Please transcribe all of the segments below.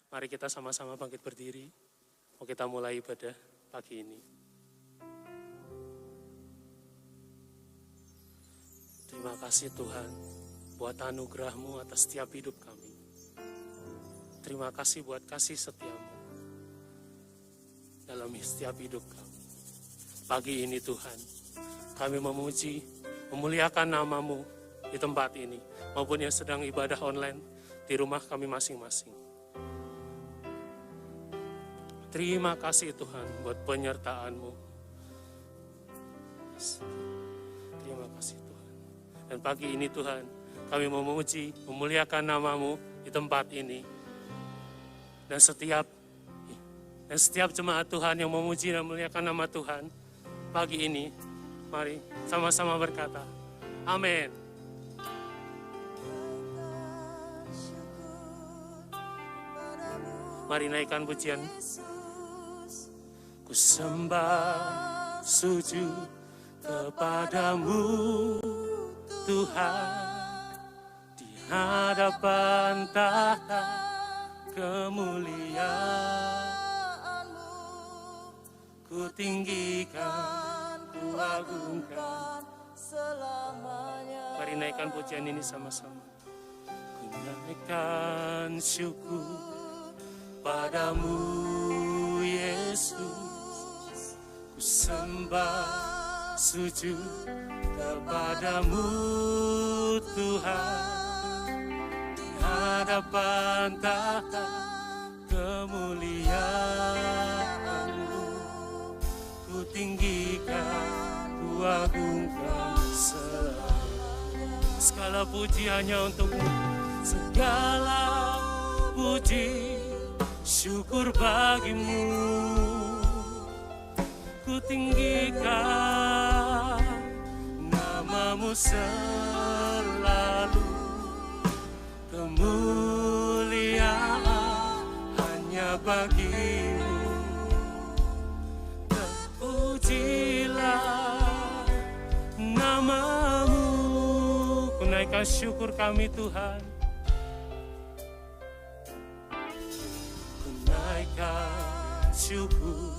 Mari kita sama-sama bangkit berdiri. Mau kita mulai ibadah pagi ini. Terima kasih Tuhan buat anugerah-Mu atas setiap hidup kami. Terima kasih buat kasih setia-Mu dalam setiap hidup kami. Pagi ini Tuhan, kami memuji, memuliakan nama-Mu di tempat ini, maupun yang sedang ibadah online di rumah kami masing-masing. Terima kasih Tuhan buat penyertaan-Mu. Terima kasih Tuhan. Dan pagi ini Tuhan, kami memuji, memuliakan nama-Mu di tempat ini. Dan setiap jemaat Tuhan yang memuji dan memuliakan nama Tuhan, pagi ini, mari sama-sama berkata, amin. Mari naikkan pujian. Ku sembah sujud kepadamu Tuhan, di hadapan tahta kemuliaan-Mu. Ku tinggikan, ku agungkan selamanya. Mari naikkan pujian ini sama-sama. Ku naikkan syukur padamu Yesus. Ku sembah sujud kepadamu Tuhan, di hadapan tahta kemuliaan-Mu. Ku tinggikan, ku agungkan selamanya. Segala puji hanya untuk-Mu, segala puji syukur bagi-Mu. Ku tinggikan nama-Mu selalu, kemuliaan hanya bagi-Mu. Terpujilah nama-Mu. Ku naikkan syukur kami Tuhan. Ku naikkan syukur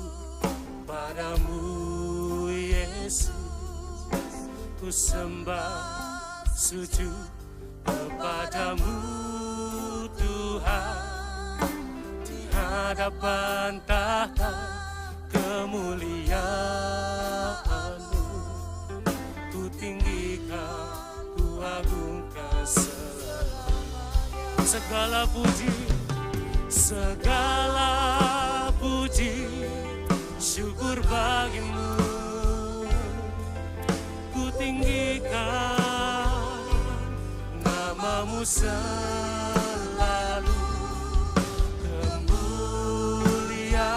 padamu Yesus. Ku sembah sujud kepadamu Tuhan, di hadapan tahta kemuliaan-Mu. Ku tinggikan, ku agungkan selamanya. Segala puji, segala puji syukur bagi-Mu. Ku tinggikan nama-Mu selalu, kemuliaan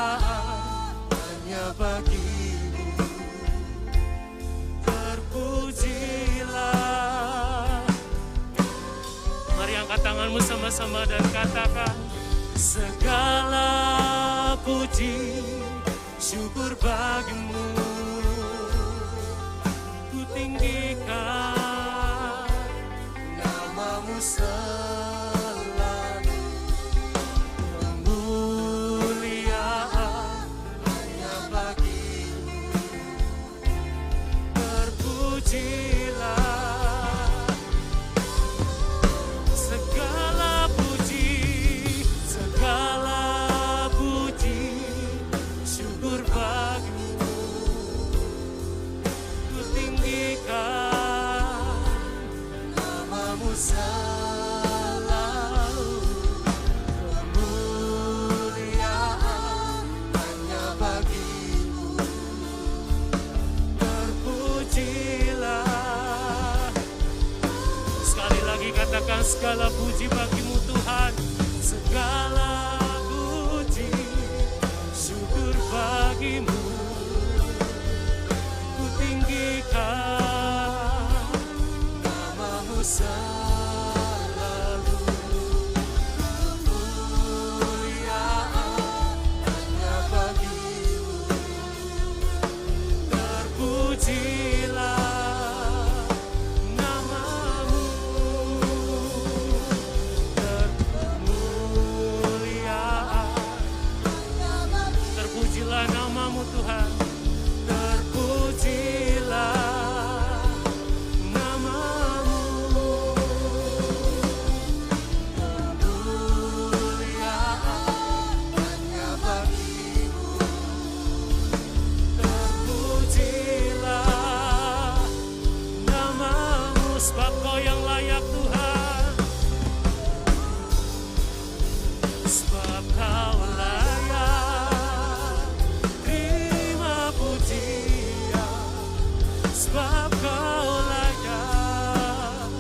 hanya bagi-Mu. Terpujilah. Mari angkat tanganmu sama-sama dan katakan, segala puji syukur bagi-Mu. Ku tinggikan nama-Mu selalu, kemuliaan hanya bagi-Mu. Terpujilah. Segala puji, segala puji syukur bagi-Mu. Ku tinggikan nama-Mu selalu, kemuliaan hanya bagi-Mu. Terpujilah. Sekali lagi katakan, segala puji bagi-Mu Tuhan, segala puji syukur bagi-Mu. Ku tinggikan nama-Mu selalu, kemuliaan hanya bagi-Mu. Terpujilah nama-Mu, kemuliaan sebab Kau yang layak Tuhan, sebab Kau layak, terima pujian, sebab Kau layak,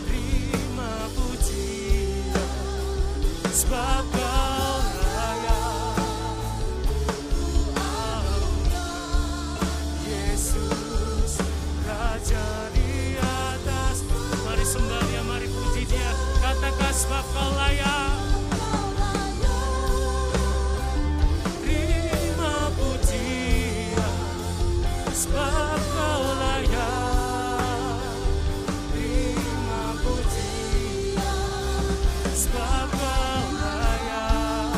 terima pujian, sebab Kau layak, Yesus, Raja di atas. Mari sembah Dia, mari puji Dia, katakan sebab Kau layak. Terima pujian, sebab Kau layak. Terima pujian, sebab Kau layak.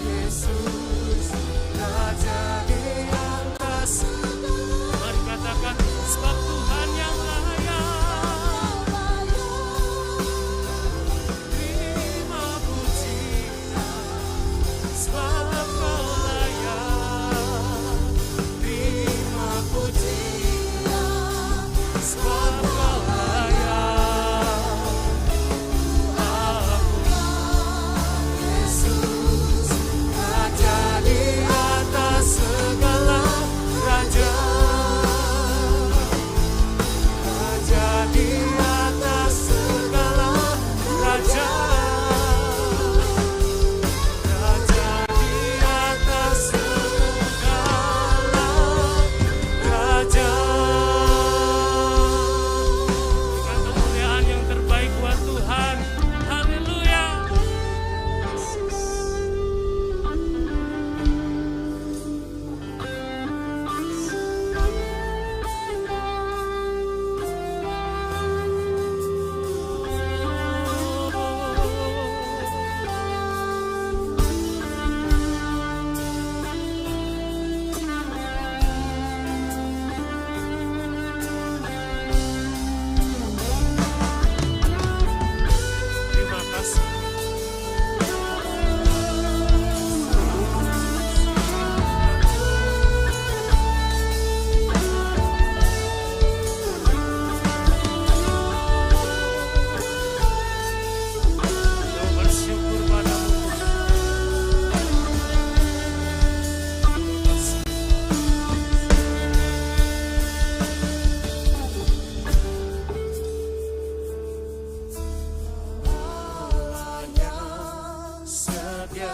Yesus, Raja di atas. Mari katakan sebab Tuhan yang layak. Terima pujian, sebab Kau layak. Terima pujian, sebab Kau layak. Yesus, Raja di atas segala raja. Raja di atas segala raja. Raja di atas segala raja. Berikan kemuliaan yang terbaik buat Tuhan. Haleluya. Terima kasih. Kita bersyukur padamu. Setia,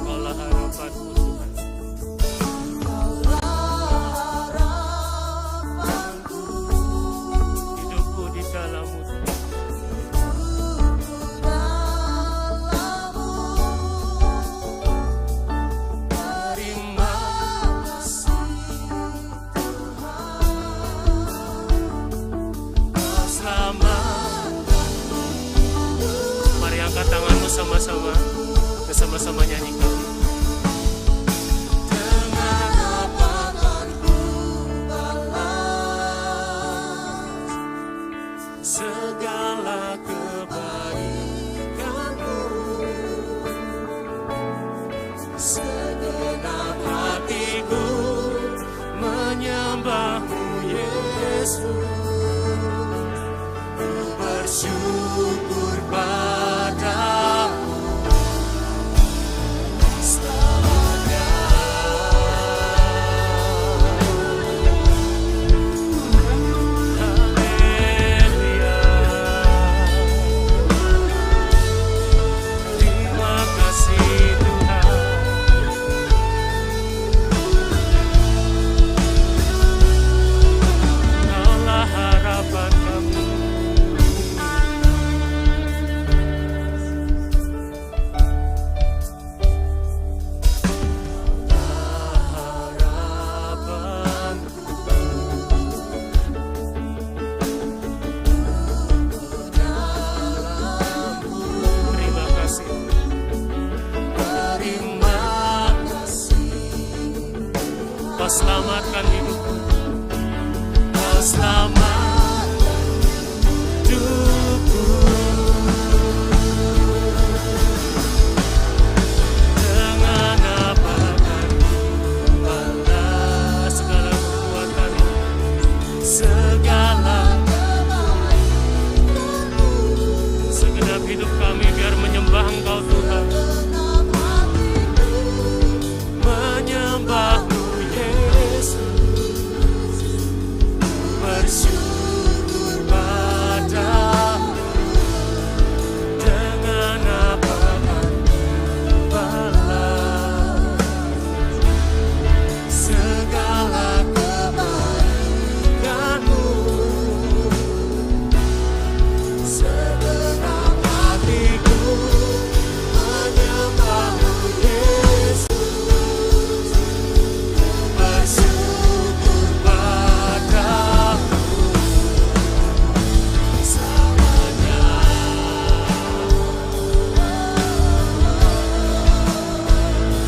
Kaulah harapanku Tuhan. Hidupku di dalam-Mu Tuhan. Terima kasih Kau selamatkanku. Mari angkat tanganmu sama-sama, bersama-sama nyanyikan. Dengan apa akan ku balas segala kebaikan-Mu. Segenap hatiku menyembah-Mu Yesus. Ku bersyukur padamu selamanya. Haleluya. Terima kasih Tuhan. Kau selamatkan hidup kami. Kau selamatkan hidupku. Dengan apa kami balas segala kekuatan, segala segenap hidup kami biar menyembah Engkau Tuhan. Menyembah-Mu Yesus, bersyukur padamu. Dengan apa kami balas segala kebaikan-Mu. Segenap hatiku menyembah-Mu Yesus, bersyukur padamu selamanya.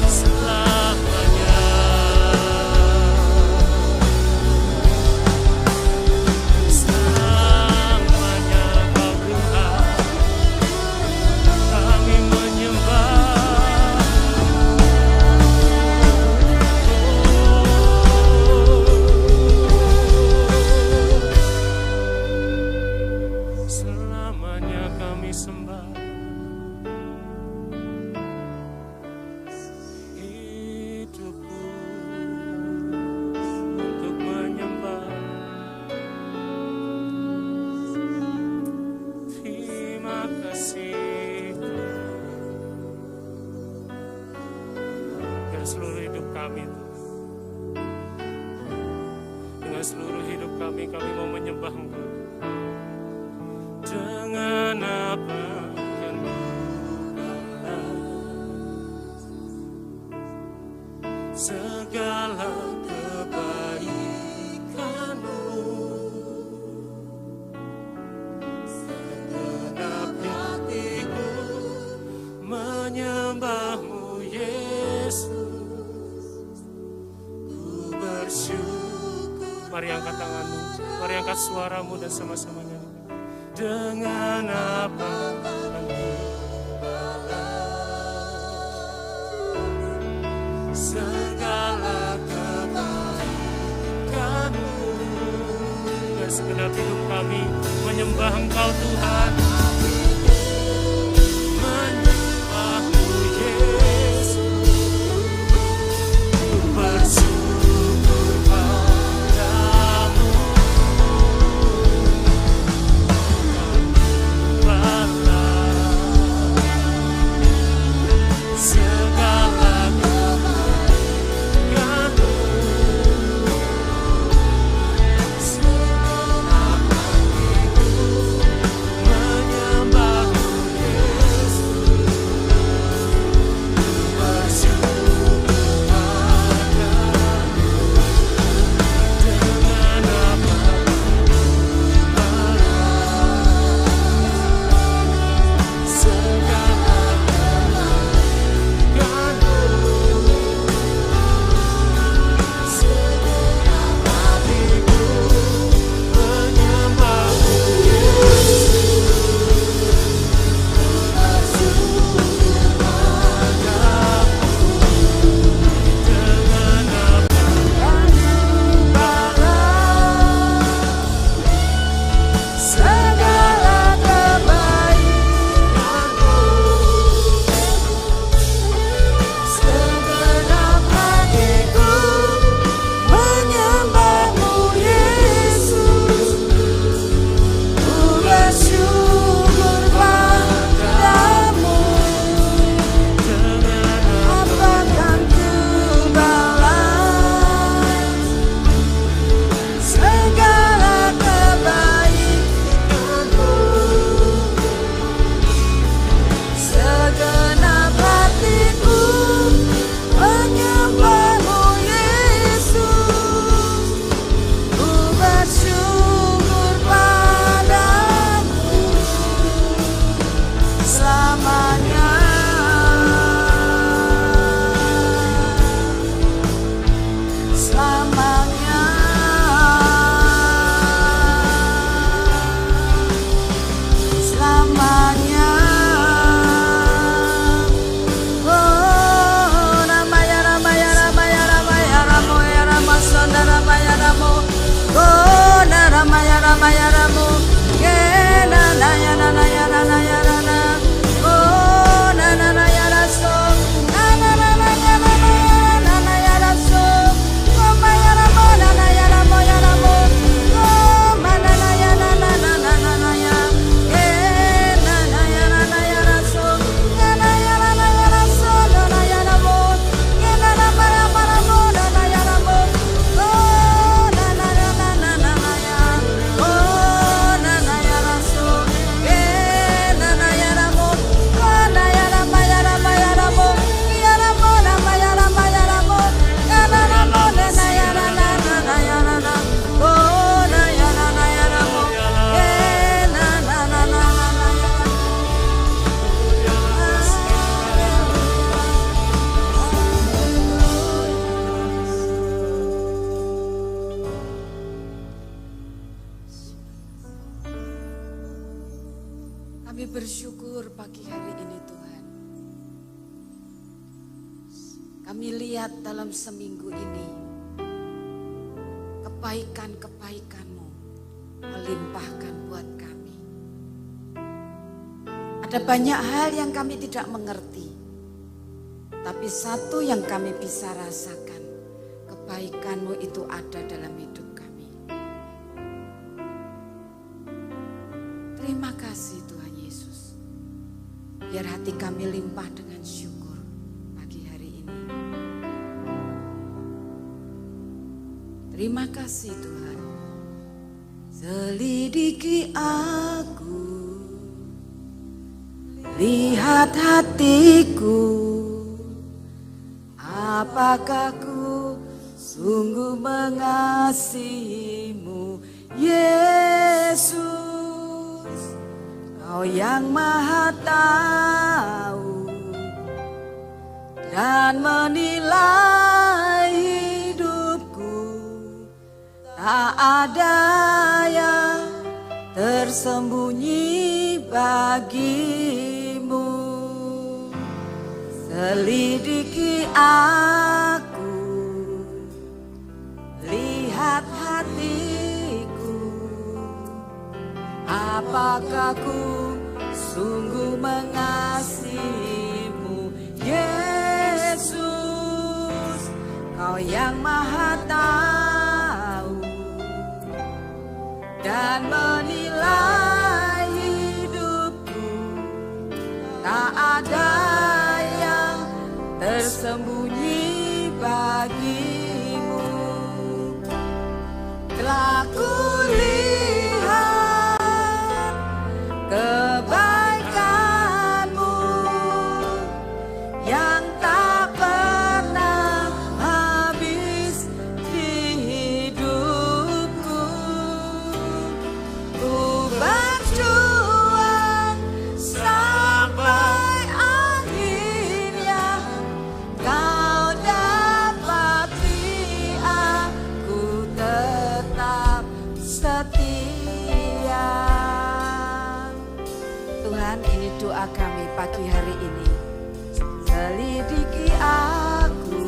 Selamanya. Selamanya Kau Tuhan, kami menyembah. Selamanya kami sembah. Hidupku untuk menyembah. Terima kasih dengan seluruh hidup kami Tuhan. Dengan seluruh hidup kami mau menyembah Engkau. Dengan apa kan balas segala kebaikan-Mu. Segenap hatiku menyembah-Mu Yesus, ku bersyukur. Mari angkat tanganmu, mari angkat suaramu dan sama-sama nyanyi. Dengan apa kami balas segala kebaikan-Mu. Dan segenap hidup kami menyembah Engkau Tuhan. Menyembah-Mu Yesus, bersyukur padamu. Segala kebaikan-Mu. Segenap hatiku menyembah. mayaramu na na ya na na ya na na ya na na oh na na na ya na so na na na na ya na na ya na so oh mayaramu na na ya na mo oh na na ya na na ya na na ya na ya na so na na ya na so na na ya na mo na na maramu na na ya na mo oh na na ya oh na na ya na so na na ya na mo oh na ya na mo ya na mo na mo na ma ya na mo na na na mo na na ya na oh na ya na mo na na Kami bersyukur pagi hari ini Tuhan. Kami lihat dalam seminggu ini kebaikan-kebaikan-Mu melimpahkan buat kami. Ada banyak hal yang kami tidak mengerti. Tapi satu yang kami bisa rasakan, kebaikan-Mu itu ada dalam hidup kami. Terima kasih Tuhan Yesus. Biar hati kami limpah dengan syukur pagi hari ini. Terima kasih Tuhan. Selidiki aku, lihat hatiku, apakah ku sungguh mengasihimu Yesus. Kau yang maha tahu dan menilai hidupku, tak ada yang tersembunyi bagimu. Selidiki aku, lihat hatiku, apakah ku sungguh mengasihimu Yesus. Kau yang maha tahu dan menilai hidupku, tak ada yang tersembunyi bagimu. Telah kulihat kebaikan-Mu yang tak pernah habis di hidupku. Ku berjuang sampai akhirnya Kau dapati aku tetap setia. Tuhan, ini doa kami pagi hari ini. Selidiki aku,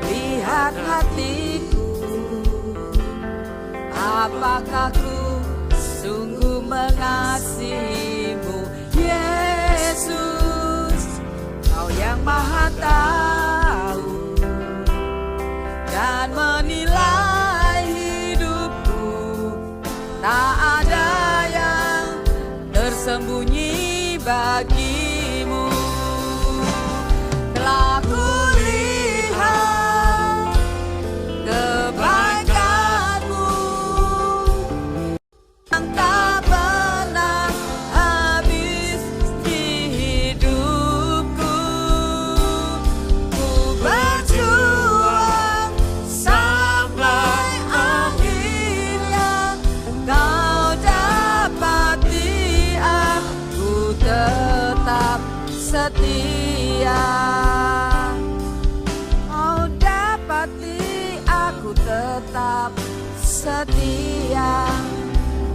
lihat hatiku, apakah ku sungguh mengasihimu Yesus. Kau yang maha tahu dan menilai hidupku, tak ada yang tersembunyi bagimu. Telah kulihat kebaikan-Mu yang tak pernah habis di hidupku. Ku berjuang sampai akhirnya Kau dapati aku tetap setia. Kau dapati aku tetap setia.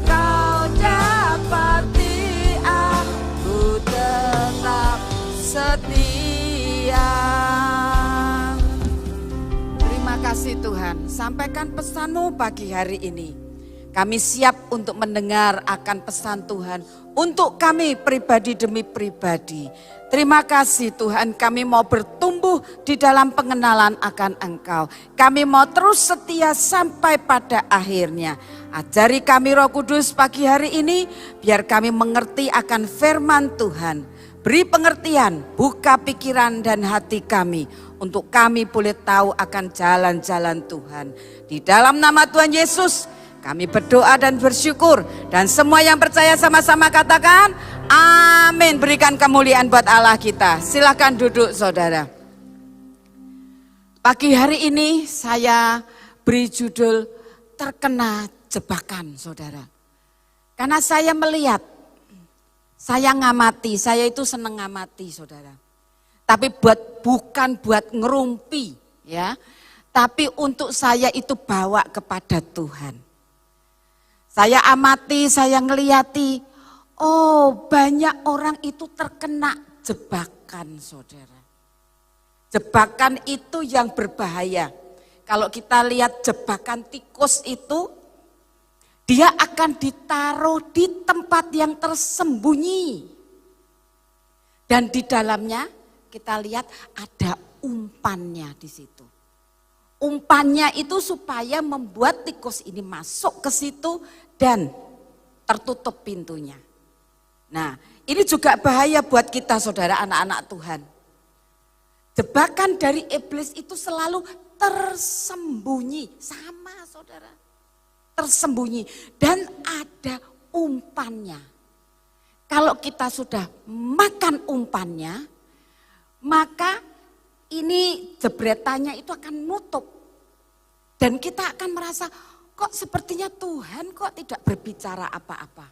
Kau dapati aku tetap setia. Terima kasih Tuhan. Sampaikan pesan-Mu pagi hari ini. Kami siap untuk mendengar akan pesan Tuhan untuk kami pribadi demi pribadi. Terima kasih Tuhan, kami mau bertumbuh di dalam pengenalan akan Engkau. Kami mau terus setia sampai pada akhirnya. Ajari kami Roh Kudus pagi hari ini, biar kami mengerti akan firman Tuhan. Beri pengertian, buka pikiran dan hati kami, untuk kami boleh tahu akan jalan-jalan Tuhan. Di dalam nama Tuhan Yesus, kami berdoa dan bersyukur. Dan semua yang percaya sama-sama katakan, amin. Berikan kemuliaan buat Allah kita. Silakan duduk saudara. Pagi hari ini saya beri judul terkena jebakan saudara. Karena saya melihat, saya ngamati, saya itu senang ngamati saudara. Tapi bukan buat ngerumpi ya. Tapi untuk saya itu bawa kepada Tuhan. Saya amati, saya ngeliati, oh banyak orang itu terkena jebakan saudara. Jebakan itu yang berbahaya. Kalau kita lihat jebakan tikus itu, dia akan ditaruh di tempat yang tersembunyi. Dan di dalamnya kita lihat ada umpannya di situ. Umpannya itu supaya membuat tikus ini masuk ke situ dan tertutup pintunya. Nah, ini juga bahaya buat kita saudara anak-anak Tuhan. Jebakan dari iblis itu selalu tersembunyi, sama saudara. Tersembunyi dan ada umpannya. Kalau kita sudah makan umpannya, maka ini jebretannya itu akan nutup. Dan kita akan merasa, kok sepertinya Tuhan kok tidak berbicara apa-apa.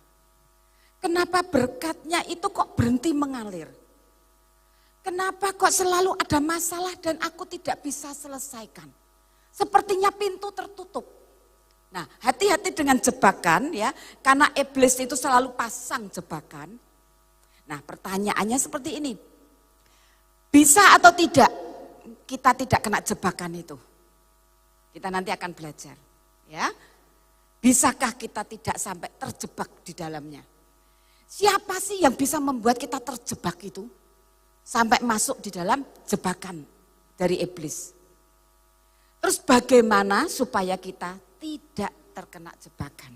Kenapa berkatnya itu kok berhenti mengalir? Kenapa kok selalu ada masalah dan aku tidak bisa selesaikan? Sepertinya pintu tertutup. Nah, hati-hati dengan jebakan ya, karena iblis itu selalu pasang jebakan. Nah, pertanyaannya seperti ini. Bisa atau tidak kita tidak kena jebakan itu? Kita nanti akan belajar ya. Bisakah kita tidak sampai terjebak di dalamnya? Siapa sih yang bisa membuat kita terjebak itu? Sampai masuk di dalam jebakan dari iblis. Terus bagaimana supaya kita tidak terkena jebakan?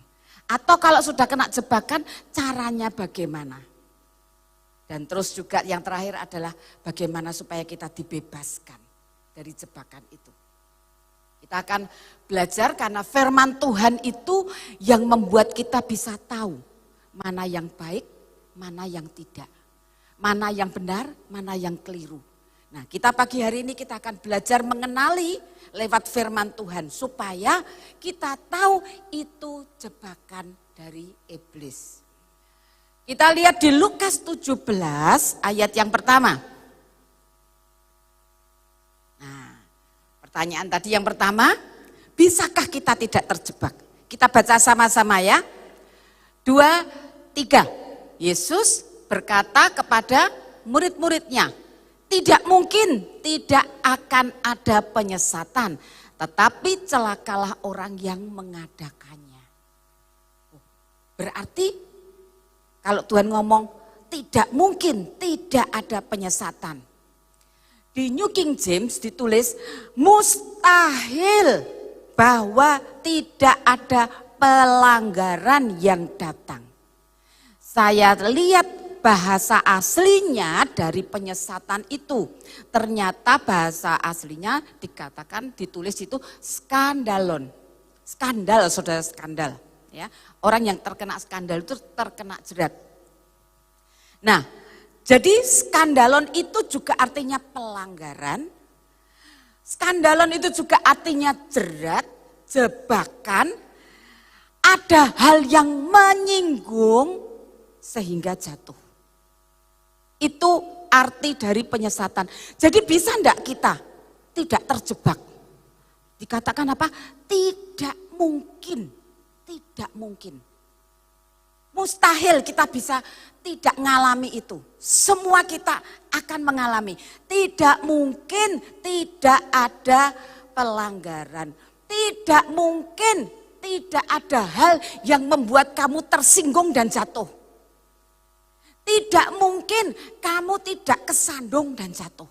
Atau kalau sudah kena jebakan, caranya bagaimana? Dan terus juga yang terakhir adalah bagaimana supaya kita dibebaskan dari jebakan itu. Kita akan belajar karena firman Tuhan itu yang membuat kita bisa tahu mana yang baik, mana yang tidak. Mana yang benar, mana yang keliru. Nah, kita pagi hari ini kita akan belajar mengenali lewat firman Tuhan supaya kita tahu itu jebakan dari iblis. Kita lihat di Lukas 17 ayat yang pertama. Nah, pertanyaan tadi yang pertama, bisakah kita tidak terjebak? Kita baca sama-sama ya. 2, 3. Yesus berkata kepada murid-muridnya, tidak mungkin tidak akan ada penyesatan, tetapi celakalah orang yang mengadakannya. Berarti kalau Tuhan ngomong tidak mungkin tidak ada penyesatan. Di New King James ditulis mustahil bahwa tidak ada pelanggaran yang datang. Saya lihat bahasa aslinya dari penyesatan itu. Ternyata bahasa aslinya dikatakan ditulis itu skandalon. Skandal, saudara, skandal. Ya, orang yang terkena skandal itu terkena jerat. Nah, jadi skandalon itu juga artinya pelanggaran. Skandalon itu juga artinya jerat, jebakan. Ada hal yang menyinggung sehingga jatuh. Itu arti dari penyesatan. Jadi bisa enggak kita tidak terjebak? Dikatakan apa? Tidak mungkin. Tidak mungkin. Mustahil kita bisa tidak mengalami itu. Semua kita akan mengalami. Tidak mungkin tidak ada pelanggaran. Tidak mungkin tidak ada hal yang membuat kamu tersinggung dan jatuh. Tidak mungkin kamu tidak kesandung dan jatuh.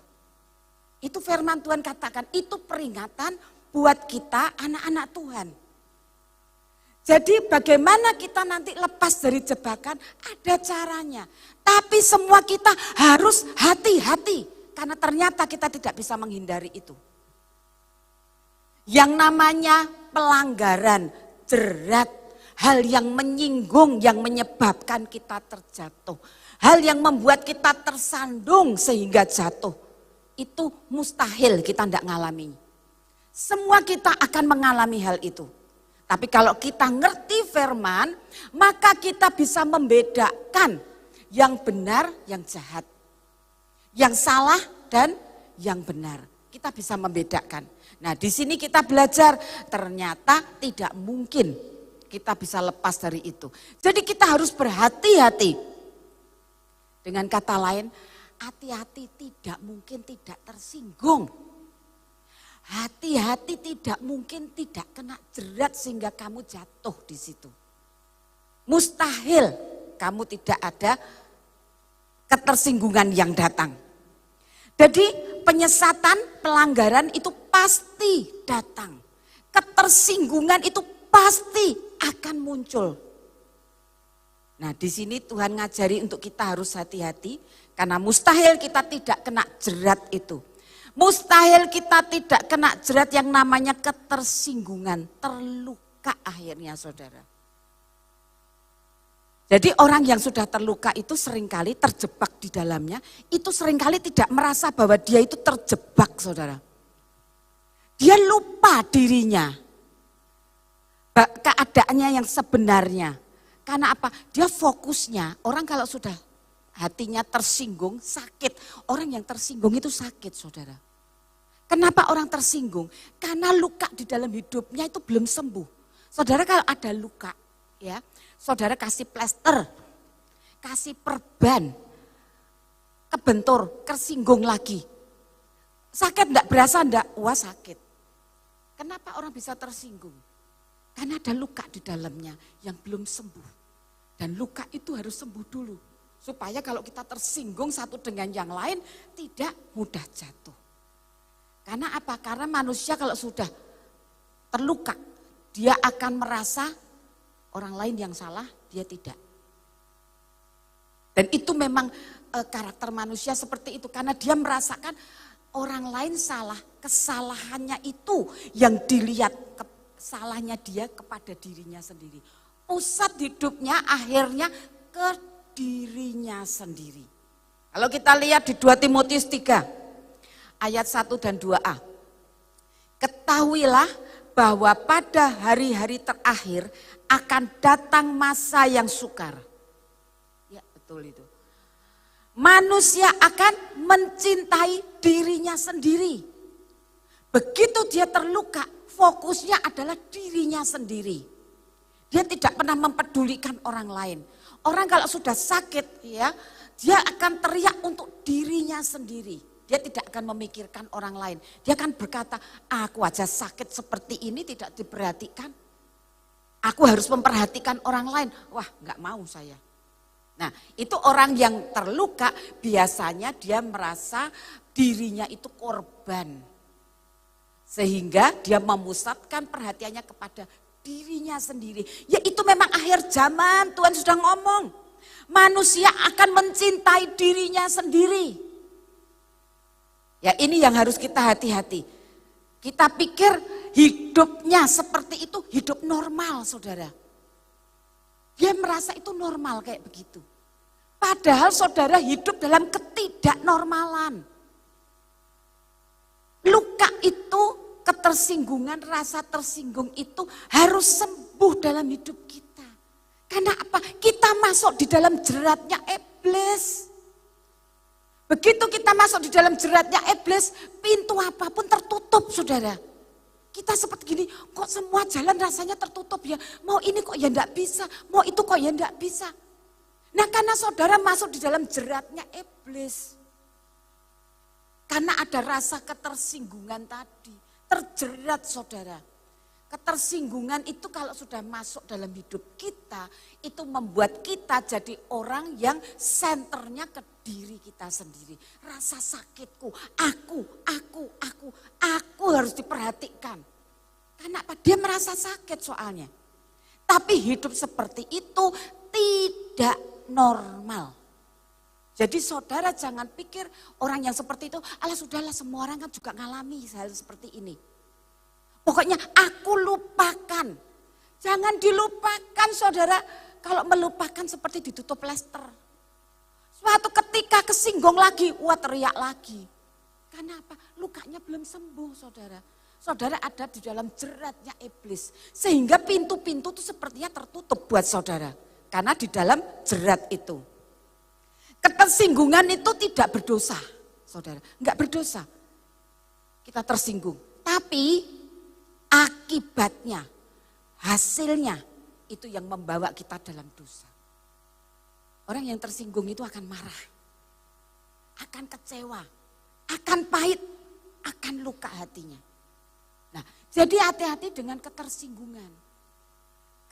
Itu firman Tuhan katakan, itu peringatan buat kita anak-anak Tuhan. Jadi bagaimana kita nanti lepas dari jebakan, ada caranya. Tapi semua kita harus hati-hati, karena ternyata kita tidak bisa menghindari itu. Yang namanya pelanggaran, jerat, hal yang menyinggung, yang menyebabkan kita terjatuh. Hal yang membuat kita tersandung sehingga jatuh. Itu mustahil kita tidak ngalami. Semua kita akan mengalami hal itu. Tapi kalau kita ngerti firman, maka kita bisa membedakan yang benar, yang jahat. Yang salah dan yang benar. Kita bisa membedakan. Nah, di sini kita belajar ternyata tidak mungkin kita bisa lepas dari itu. Jadi kita harus berhati-hati. Dengan kata lain, hati-hati tidak mungkin tidak tersinggung. Hati-hati tidak mungkin tidak kena jerat sehingga kamu jatuh di situ. Mustahil kamu tidak ada ketersinggungan yang datang. Jadi penyesatan, pelanggaran itu pasti datang. Ketersinggungan itu pasti akan muncul. Nah, di sini Tuhan ngajari untuk kita harus hati-hati karena mustahil kita tidak kena jerat itu. Mustahil kita tidak kena jerat yang namanya ketersinggungan, terluka akhirnya saudara. Jadi orang yang sudah terluka itu seringkali terjebak di dalamnya, itu seringkali tidak merasa bahwa dia itu terjebak saudara. Dia lupa dirinya, keadaannya yang sebenarnya. Karena apa? Dia fokusnya, orang kalau sudah hatinya tersinggung, sakit. Orang yang tersinggung itu sakit saudara. Kenapa orang tersinggung? Karena luka di dalam hidupnya itu belum sembuh. Saudara kalau ada luka, ya, saudara kasih plester, kasih perban, kebentur, tersinggung lagi. Sakit enggak? Berasa enggak? Wah sakit. Kenapa orang bisa tersinggung? Karena ada luka di dalamnya yang belum sembuh. Dan luka itu harus sembuh dulu. Supaya kalau kita tersinggung satu dengan yang lain tidak mudah jatuh. Karena apa? Karena manusia kalau sudah terluka, dia akan merasa orang lain yang salah, dia tidak. Dan itu memang karakter manusia seperti itu. Karena dia merasakan orang lain salah, kesalahannya itu yang dilihat, salahnya dia kepada dirinya sendiri. Pusat hidupnya akhirnya ke dirinya sendiri. Kalau kita lihat di 2 Timotius 3 ayat 1 dan 2a. Ketahuilah bahwa pada hari-hari terakhir akan datang masa yang sukar. Ya betul itu. Manusia akan mencintai dirinya sendiri. Begitu dia terluka, fokusnya adalah dirinya sendiri. Dia tidak pernah mempedulikan orang lain. Orang kalau sudah sakit ya, dia akan teriak untuk dirinya sendiri. Dia tidak akan memikirkan orang lain. Dia akan berkata, aku aja sakit seperti ini tidak diperhatikan. Aku harus memperhatikan orang lain. Wah enggak mau saya. Nah itu orang yang terluka biasanya dia merasa dirinya itu korban. Sehingga dia memusatkan perhatiannya kepada dirinya sendiri. Ya itu memang akhir zaman, Tuhan sudah ngomong. Manusia akan mencintai dirinya sendiri. Ya ini yang harus kita hati-hati. Kita pikir hidupnya seperti itu hidup normal saudara. Dia merasa itu normal kayak begitu. Padahal saudara hidup dalam ketidaknormalan. Luka itu, ketersinggungan, rasa tersinggung itu harus sembuh dalam hidup kita. Karena apa? Kita masuk di dalam jeratnya iblis. Begitu kita masuk di dalam jeratnya iblis, pintu apapun tertutup saudara. Kita seperti gini, kok semua jalan rasanya tertutup ya. Mau ini kok ya enggak bisa, mau itu kok ya enggak bisa. Nah karena saudara masuk di dalam jeratnya iblis. Karena ada rasa ketersinggungan tadi, terjerat saudara. Ketersinggungan itu kalau sudah masuk dalam hidup kita, itu membuat kita jadi orang yang senternya ke diri kita sendiri. Rasa sakitku, aku harus diperhatikan. Karena apa? Dia merasa sakit soalnya. Tapi hidup seperti itu tidak normal. Jadi saudara jangan pikir orang yang seperti itu, alah sudahlah semua orang kan juga ngalami hal seperti ini. Pokoknya aku lupakan. Jangan dilupakan saudara. Kalau melupakan seperti ditutup plester. Suatu ketika kesinggung lagi, wah teriak lagi. Karena apa? Lukanya belum sembuh saudara. Saudara ada di dalam jeratnya iblis. Sehingga pintu-pintu itu sepertinya tertutup buat saudara. Karena di dalam jerat itu. Ketersinggungan itu tidak berdosa saudara. Enggak berdosa. Kita tersinggung. Tapi akibatnya, hasilnya itu yang membawa kita dalam dosa. Orang yang tersinggung itu akan marah, akan kecewa, akan pahit, akan luka hatinya. Nah, jadi hati-hati dengan ketersinggungan.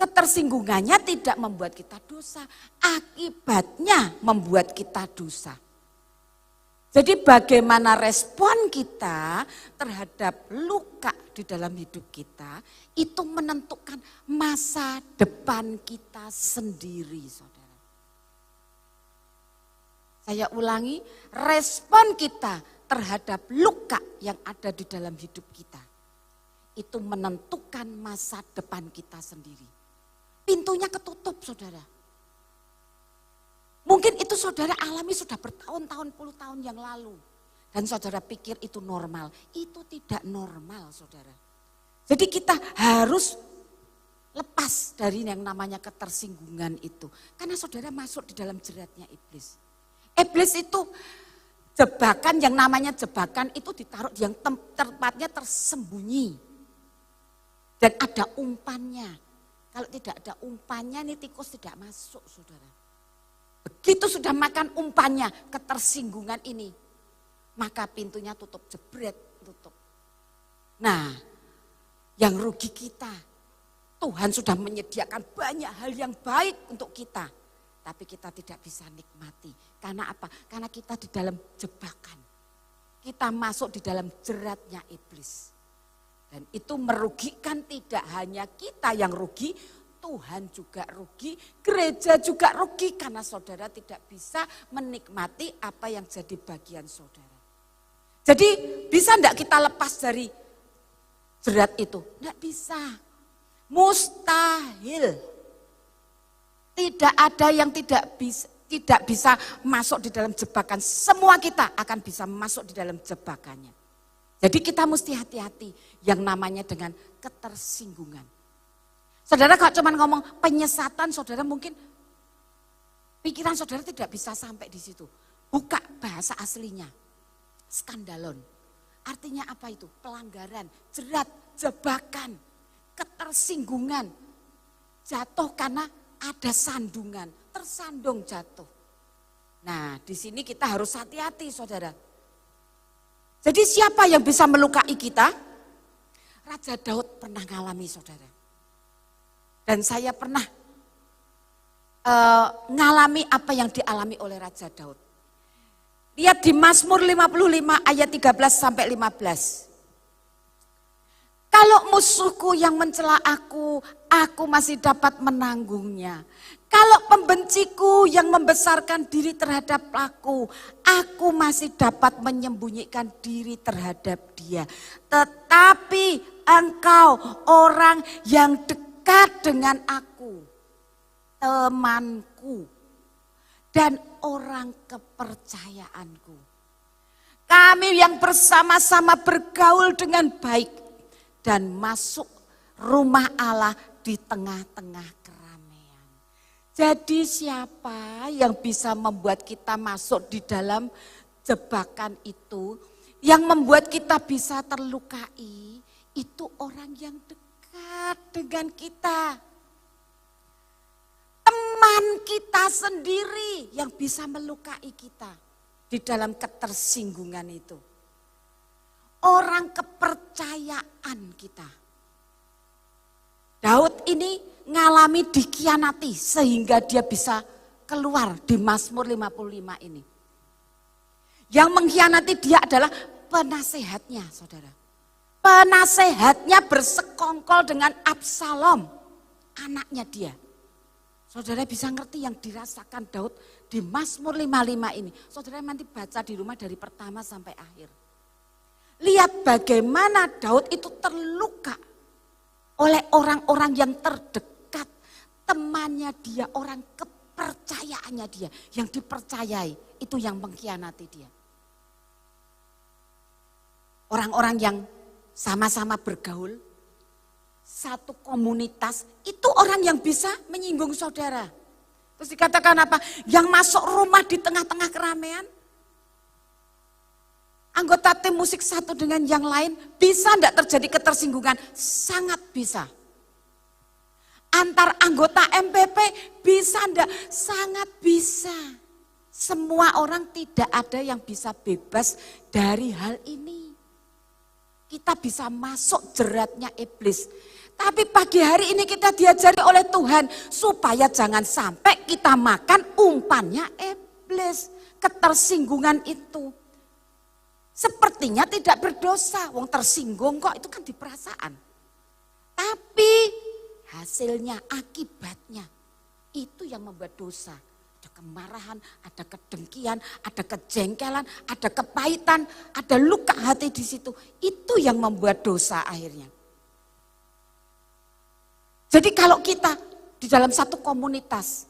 Ketersinggungannya tidak membuat kita dosa, akibatnya membuat kita dosa. Jadi bagaimana respon kita terhadap luka di dalam hidup kita, itu menentukan masa depan kita sendiri, saudara. Saya ulangi, respon kita terhadap luka yang ada di dalam hidup kita, itu menentukan masa depan kita sendiri. Pintunya ketutup, saudara. Mungkin itu saudara alami sudah bertahun-tahun, puluh tahun yang lalu. Dan saudara pikir itu normal. Itu tidak normal saudara. Jadi kita harus lepas dari yang namanya ketersinggungan itu. Karena saudara masuk di dalam jeratnya iblis. Iblis itu jebakan, yang namanya jebakan itu ditaruh yang tempatnya tersembunyi. Dan ada umpannya. Kalau tidak ada umpannya, nih tikus tidak masuk saudara. Begitu sudah makan umpannya, ketersinggungan ini, maka pintunya tutup, jebret, tutup. Nah, yang rugi kita, Tuhan sudah menyediakan banyak hal yang baik untuk kita. Tapi kita tidak bisa nikmati. Karena apa? Karena kita di dalam jebakan. Kita masuk di dalam jeratnya iblis. Dan itu merugikan tidak hanya kita yang rugi, Tuhan juga rugi, gereja juga rugi karena saudara tidak bisa menikmati apa yang jadi bagian saudara. Jadi bisa enggak kita lepas dari jerat itu? Enggak bisa. Mustahil. Tidak ada yang tidak bisa masuk di dalam jebakan. Semua kita akan bisa masuk di dalam jebakannya. Jadi kita mesti hati-hati yang namanya dengan ketersinggungan. Saudara kalau cuma ngomong penyesatan, saudara mungkin pikiran saudara tidak bisa sampai di situ. Buka bahasa aslinya, skandalon. Artinya apa itu? Pelanggaran, jerat, jebakan, ketersinggungan. Jatuh karena ada sandungan, tersandung jatuh. Nah di sini kita harus hati-hati saudara. Jadi siapa yang bisa melukai kita? Raja Daud pernah mengalami saudara. Dan saya pernah ngalami apa yang dialami oleh Raja Daud. Lihat di Mazmur 55 ayat 13 sampai 15. Kalau musuhku yang mencela aku masih dapat menanggungnya. Kalau pembenciku yang membesarkan diri terhadap aku masih dapat menyembunyikan diri terhadap dia. Tetapi engkau orang yang dekat dengan aku, temanku, dan orang kepercayaanku. Kami yang bersama-sama bergaul dengan baik dan masuk rumah Allah di tengah-tengah keramaian. Jadi siapa yang bisa membuat kita masuk di dalam jebakan itu, yang membuat kita bisa terlukai, itu orang yang dekat dengan kita. Teman kita sendiri yang bisa melukai kita di dalam ketersinggungan itu. Orang kepercayaan kita. Daud ini ngalami dikhianati sehingga dia bisa keluar di Mazmur 55 ini. Yang mengkhianati dia adalah penasehatnya, saudara. Penasehatnya bersekongkol dengan Absalom, anaknya dia. Saudara bisa ngerti yang dirasakan Daud di Mazmur 55 ini. Saudara nanti baca di rumah dari pertama sampai akhir. Lihat bagaimana Daud itu terluka oleh orang-orang yang terdekat. Temannya dia, orang kepercayaannya dia. Yang dipercayai, itu yang mengkhianati dia. Orang-orang yang sama-sama bergaul, satu komunitas, itu orang yang bisa menyinggung saudara. Terus dikatakan apa? Yang masuk rumah di tengah-tengah keramaian, anggota tim musik satu dengan yang lain, bisa enggak terjadi ketersinggungan? Sangat bisa. Antar anggota MPP bisa enggak? Sangat bisa. Semua orang tidak ada yang bisa bebas dari hal ini. Kita bisa masuk jeratnya iblis. Tapi pagi hari ini kita diajari oleh Tuhan supaya jangan sampai kita makan umpannya iblis. Ketersinggungan itu. Sepertinya tidak berdosa, wong tersinggung kok, itu kan di perasaan. Tapi hasilnya, akibatnya, itu yang membuat dosa. Ada kemarahan, ada kedengkian, ada kejengkelan, ada kepahitan, ada luka hati di situ. Itu yang membuat dosa akhirnya. Jadi kalau kita di dalam satu komunitas,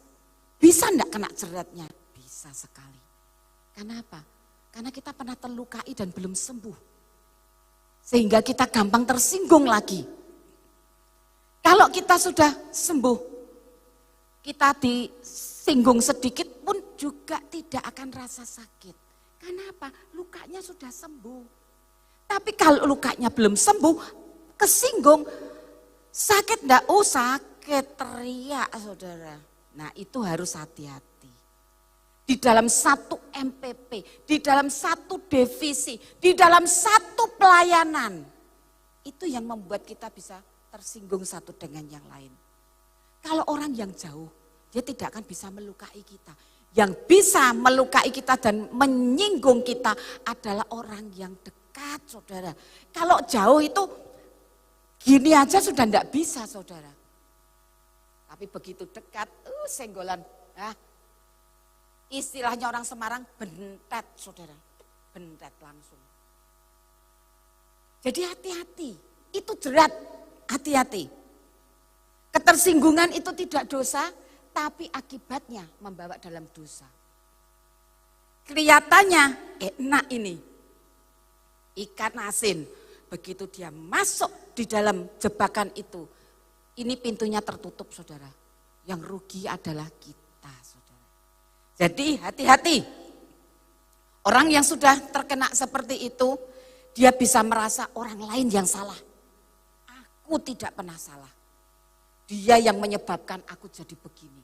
bisa enggak kena jeratnya? Bisa sekali. Kenapa? Karena kita pernah terlukai dan belum sembuh. Sehingga kita gampang tersinggung lagi. Kalau kita sudah sembuh, kita disinggung sedikit pun juga tidak akan rasa sakit. Kenapa? Lukanya sudah sembuh. Tapi kalau lukanya belum sembuh, kesinggung, sakit enggak? Oh sakit, teriak saudara. Nah itu harus hati-hati. Di dalam satu MPP, di dalam satu divisi, di dalam satu pelayanan. Itu yang membuat kita bisa tersinggung satu dengan yang lain. Kalau orang yang jauh, dia tidak akan bisa melukai kita. Yang bisa melukai kita dan menyinggung kita adalah orang yang dekat, saudara. Kalau jauh itu gini aja sudah tidak bisa, saudara. Tapi begitu dekat, senggolan. Istilahnya orang Semarang, bentet, saudara. Bentet langsung. Jadi hati-hati, itu jerat, hati-hati. Ketersinggungan itu tidak dosa, tapi akibatnya membawa dalam dosa. Kelihatannya enak ini, ikan asin. Begitu dia masuk di dalam jebakan itu, ini pintunya tertutup, saudara. Yang rugi adalah kita, saudara. Jadi hati-hati. Orang yang sudah terkena seperti itu, dia bisa merasa orang lain yang salah. Aku tidak pernah salah. Dia yang menyebabkan aku jadi begini.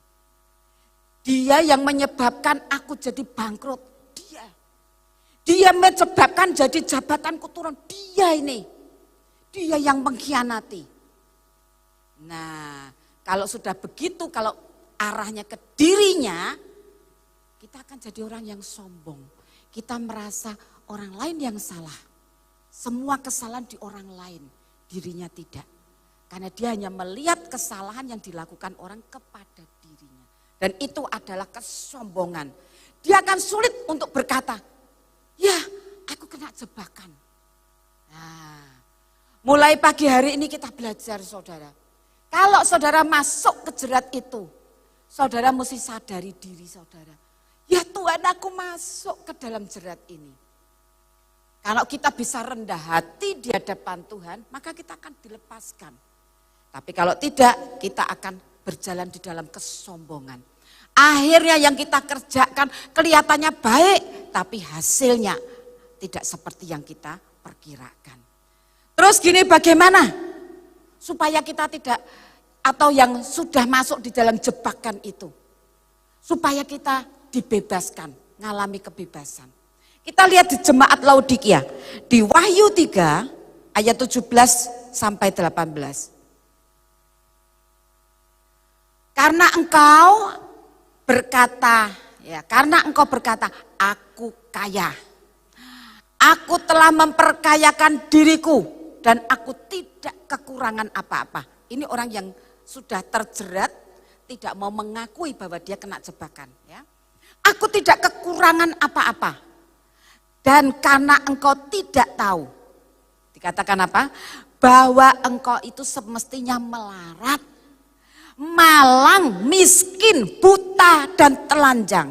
Dia yang menyebabkan aku jadi bangkrut. Dia. Dia menyebabkan jadi jabatanku turun. Dia ini. Dia yang mengkhianati. Nah, kalau sudah begitu, kalau arahnya ke dirinya, kita akan jadi orang yang sombong. Kita merasa orang lain yang salah. Semua kesalahan di orang lain, dirinya tidak. Karena dia hanya melihat kesalahan yang dilakukan orang kepada dirinya. Dan itu adalah kesombongan. Dia akan sulit untuk berkata, ya aku kena jebakan. Nah, mulai pagi hari ini kita belajar, saudara. Kalau saudara masuk ke jerat itu, saudara mesti sadari diri saudara. Ya Tuhan, aku masuk ke dalam jerat ini. Kalau kita bisa rendah hati di hadapan Tuhan, maka kita akan dilepaskan. Tapi kalau tidak, kita akan berjalan di dalam kesombongan. Akhirnya yang kita kerjakan kelihatannya baik, tapi hasilnya tidak seperti yang kita perkirakan. Terus gini, bagaimana supaya kita tidak, atau yang sudah masuk di dalam jebakan itu, supaya kita dibebaskan, ngalami kebebasan. Kita lihat di jemaat Laodikia, di Wahyu 3 ayat 17 sampai 18. Karena engkau berkata, aku kaya. Aku telah memperkayakan diriku dan aku tidak kekurangan apa-apa. Ini orang yang sudah terjerat, tidak mau mengakui bahwa dia kena jebakan. Ya. Aku tidak kekurangan apa-apa. Dan karena engkau tidak tahu, dikatakan apa? Bahwa engkau itu semestinya melarat, malang, miskin, buta, dan telanjang.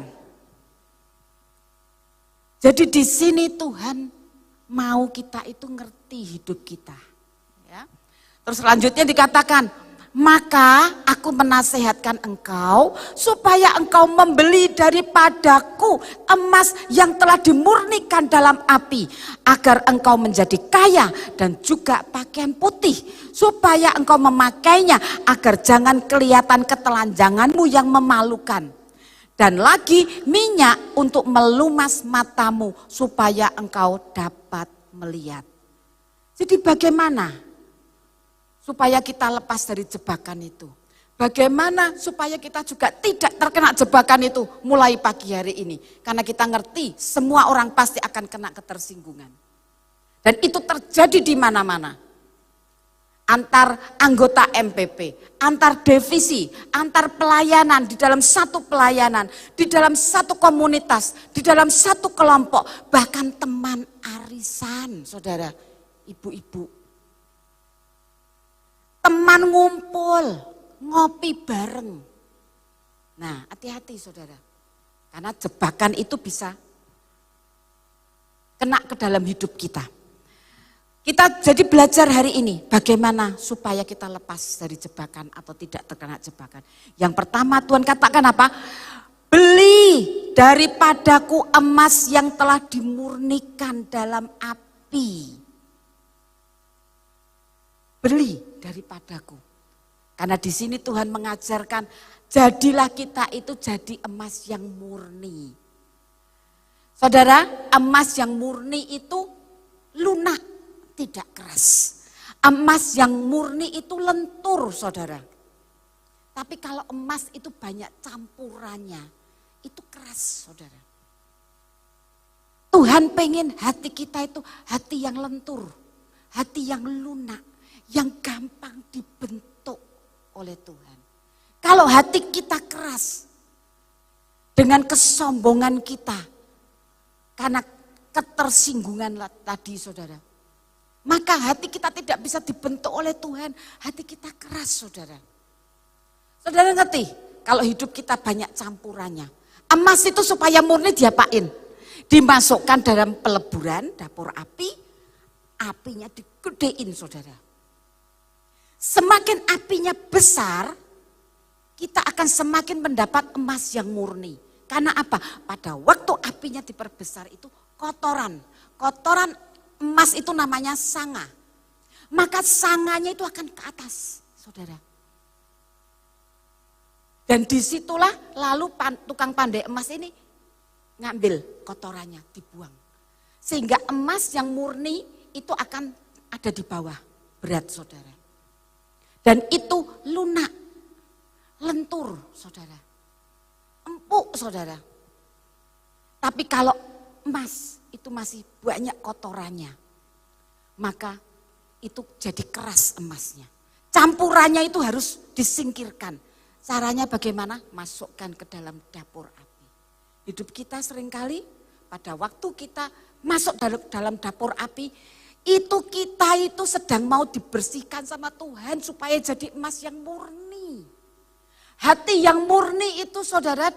Jadi di sini Tuhan mau kita itu ngerti hidup kita. Ya. Terus selanjutnya dikatakan, maka aku menasehatkan engkau supaya engkau membeli daripadaku emas yang telah dimurnikan dalam api, agar engkau menjadi kaya dan juga pakaian putih, supaya engkau memakainya agar jangan kelihatan ketelanjanganmu yang memalukan. Dan lagi minyak untuk melumas matamu supaya engkau dapat melihat. Jadi bagaimana supaya kita lepas dari jebakan itu? Bagaimana supaya kita juga tidak terkena jebakan itu mulai pagi hari ini? Karena kita ngerti semua orang pasti akan kena ketersinggungan. Dan itu terjadi di mana-mana. Antar anggota MPP, antar divisi, antar pelayanan, di dalam satu pelayanan, di dalam satu komunitas, di dalam satu kelompok, bahkan teman arisan, saudara, ibu-ibu. Teman ngumpul, ngopi bareng. Nah, hati-hati saudara. Karena jebakan itu bisa kena ke dalam hidup kita. Kita jadi belajar hari ini bagaimana supaya kita lepas dari jebakan atau tidak terkena jebakan. Yang pertama Tuhan katakan apa? Beli daripadaku emas yang telah dimurnikan dalam api. Beli daripadaku. Karena di sini Tuhan mengajarkan, jadilah kita itu jadi emas yang murni. Saudara, emas yang murni itu lunak, tidak keras. Emas yang murni itu lentur, saudara. Tapi kalau emas itu banyak campurannya, itu keras, saudara. Tuhan pengen hati kita itu hati yang lentur, hati yang lunak, yang gampang dibentuk oleh Tuhan. Kalau hati kita keras dengan kesombongan kita, karena ketersinggungan tadi saudara, maka hati kita tidak bisa dibentuk oleh Tuhan. Hati kita keras saudara. Saudara ngerti kalau hidup kita banyak campurannya. Emas itu supaya murni diapain? Dimasukkan dalam peleburan, dapur api, apinya digedein saudara. Semakin apinya besar, kita akan semakin mendapat emas yang murni. Karena apa? Pada waktu apinya diperbesar itu kotoran emas itu namanya sanga. Maka sanganya itu akan ke atas, saudara. Dan disitulah lalu tukang pandai emas ini ngambil kotorannya, dibuang. Sehingga emas yang murni itu akan ada di bawah, berat saudara. Dan itu lunak, lentur saudara, empuk saudara. Tapi kalau emas itu masih banyak kotorannya, maka itu jadi keras emasnya. Campurannya itu harus disingkirkan. Caranya bagaimana? Masukkan ke dalam dapur api. Hidup kita seringkali pada waktu kita masuk dalam dapur api, itu kita itu sedang mau dibersihkan sama Tuhan supaya jadi emas yang murni. Hati yang murni itu saudara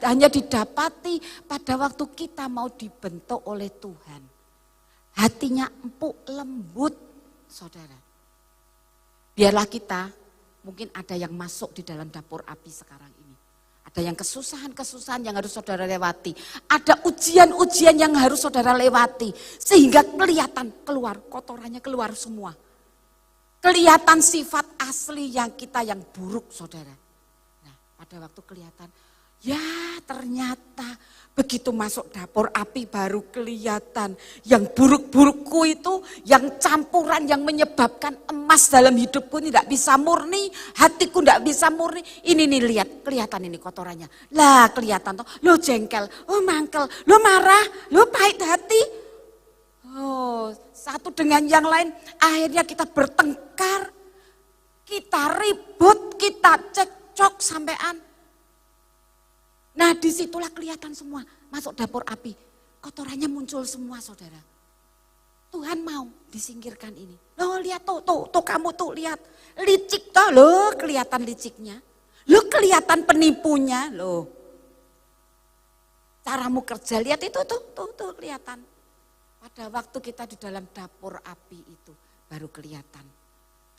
hanya didapati pada waktu kita mau dibentuk oleh Tuhan. Hatinya empuk, lembut saudara. Biarlah kita, mungkin ada yang masuk di dalam dapur api sekarang ini. Ada yang kesusahan-kesusahan yang harus saudara lewati. Ada ujian-ujian yang harus saudara lewati. Sehingga kelihatan keluar, kotorannya keluar semua. Kelihatan sifat asli yang kita yang buruk saudara. Pada waktu kelihatan, Ya ternyata begitu masuk dapur api baru kelihatan yang buruk-burukku itu, yang campuran yang menyebabkan emas dalam hidupku ini tidak bisa murni, hatiku tidak bisa murni. Ini nih lihat, kelihatan ini kotorannya. Lah kelihatan toh, lo jengkel, lo mangkel, lo marah, lo pahit hati. Oh, satu dengan yang lain akhirnya kita bertengkar, kita ribut, kita cekcok sampean. Nah disitulah kelihatan semua, masuk dapur api, kotorannya muncul semua saudara. Tuhan mau disingkirkan ini. Loh lihat tuh kamu tuh lihat, licik toh loh, kelihatan liciknya. Loh kelihatan penipunya loh. Caramu kerja lihat itu tuh kelihatan. Pada waktu kita di dalam dapur api itu baru kelihatan.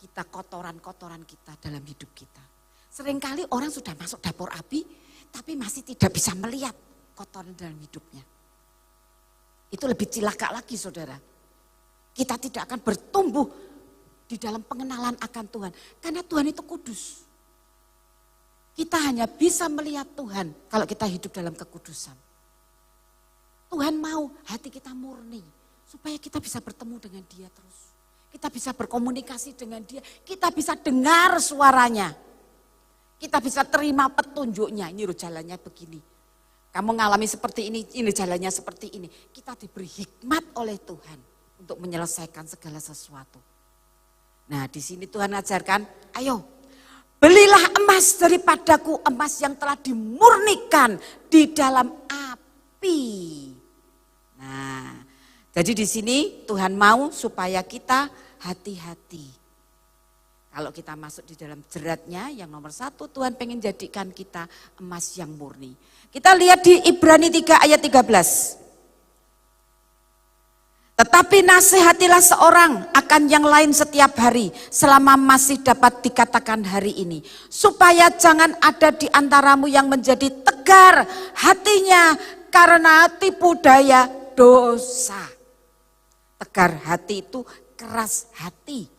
Kita kotoran-kotoran kita dalam hidup kita. Seringkali orang sudah masuk dapur api, tapi masih tidak bisa melihat kotoran dalam hidupnya. Itu lebih cilaka lagi saudara. Kita tidak akan bertumbuh di dalam pengenalan akan Tuhan. Karena Tuhan itu kudus. Kita hanya bisa melihat Tuhan kalau kita hidup dalam kekudusan. Tuhan mau hati kita murni. Supaya kita bisa bertemu dengan Dia terus. Kita bisa berkomunikasi dengan Dia. Kita bisa dengar suaranya. Kita bisa terima petunjuknya, ini loh jalannya begini. Kamu ngalami seperti ini jalannya seperti ini. Kita diberi hikmat oleh Tuhan untuk menyelesaikan segala sesuatu. Nah di sini Tuhan ajarkan, ayo belilah emas daripadaku, emas yang telah dimurnikan di dalam api. Nah jadi di sini Tuhan mau supaya kita hati-hati. Kalau kita masuk di dalam jeratnya, yang nomor 1 Tuhan pengen jadikan kita emas yang murni. Kita lihat di Ibrani 3 ayat 13. Tetapi nasihatilah seorang akan yang lain setiap hari, selama masih dapat dikatakan hari ini. Supaya jangan ada di antaramu yang menjadi tegar hatinya karena tipu daya dosa. Tegar hati itu keras hati.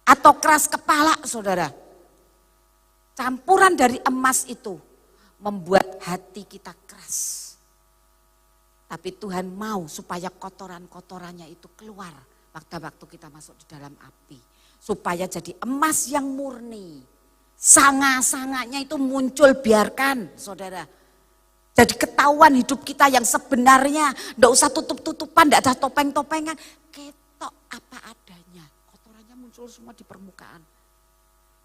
Atau keras kepala saudara. Campuran dari emas itu membuat hati kita keras. Tapi Tuhan mau supaya kotoran-kotorannya itu keluar waktu-waktu kita masuk di dalam api. Supaya jadi emas yang murni. Sanga-sanganya itu muncul, biarkan saudara. Jadi ketahuan hidup kita yang sebenarnya. Tidak usah tutup-tutupan, tidak ada topeng-topengan. Ketok apa adanya. Kotorannya muncul semua di permukaan.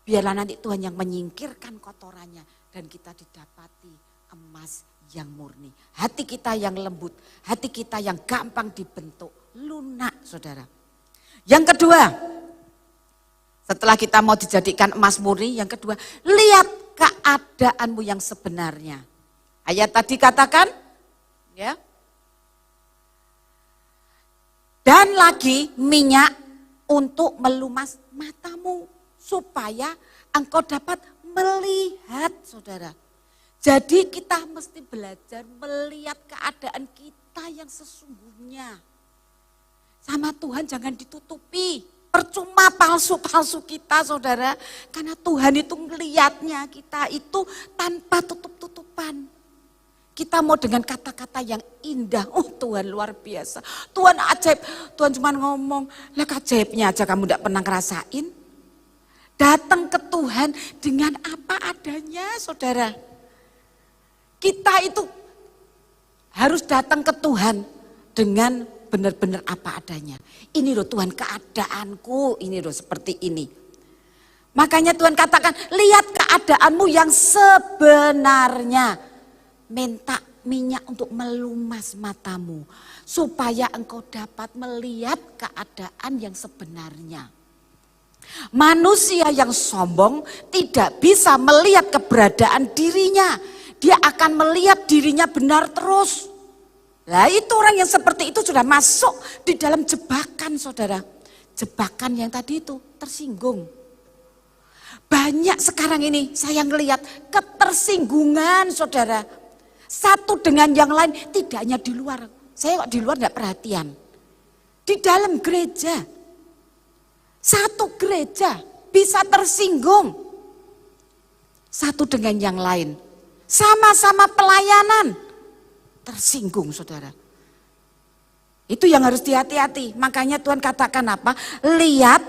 Biarlah nanti Tuhan yang menyingkirkan kotorannya. Dan kita didapati emas yang murni. Hati kita yang lembut. Hati kita yang gampang dibentuk. Lunak saudara. Yang kedua. Setelah kita mau dijadikan emas murni. Yang kedua. Lihat keadaanmu yang sebenarnya. Ayat tadi katakan. Ya. Dan lagi minyak untuk melumas matamu. Supaya engkau dapat melihat saudara. Jadi kita mesti belajar melihat keadaan kita yang sesungguhnya. Sama Tuhan jangan ditutupi. Percuma palsu-palsu kita saudara. Karena Tuhan itu melihatnya kita itu tanpa tutup-tutupan. Kita mau dengan kata-kata yang indah. Oh Tuhan luar biasa. Tuhan ajaib. Tuhan cuma ngomong. Lah ajaibnya aja kamu tidak pernah ngerasain. Datang ke Tuhan dengan apa adanya saudara. Kita itu harus datang ke Tuhan dengan benar-benar apa adanya. Ini loh Tuhan keadaanku, ini loh seperti ini. Makanya Tuhan katakan lihat keadaanmu yang sebenarnya. Minta minyak untuk melumas matamu. Supaya engkau dapat melihat keadaan yang sebenarnya. Manusia yang sombong tidak bisa melihat keberadaan dirinya. Dia akan melihat dirinya benar terus. Lah itu orang yang seperti itu sudah masuk di dalam jebakan saudara. Jebakan yang tadi itu tersinggung. Banyak sekarang ini saya ngelihat ketersinggungan saudara. Satu dengan yang lain tidak hanya di luar. Saya kok di luar enggak perhatian. Di dalam gereja. Satu gereja bisa tersinggung. Satu dengan yang lain. Sama-sama pelayanan. Tersinggung saudara. Itu yang harus dihati-hati. Makanya Tuhan katakan apa? Lihat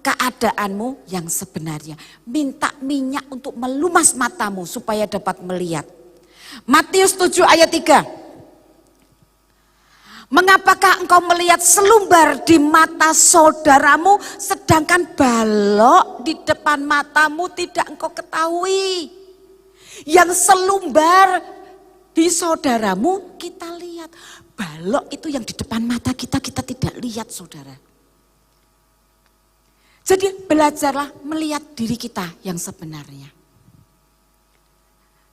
keadaanmu yang sebenarnya. Minta minyak untuk melumas matamu supaya dapat melihat. Matius 7 ayat 3. Mengapakah engkau melihat selumbar di mata saudaramu sedangkan balok di depan matamu tidak engkau ketahui? Yang selumbar di saudaramu kita lihat. Balok itu yang di depan mata kita tidak lihat saudara. Jadi belajarlah melihat diri kita yang sebenarnya.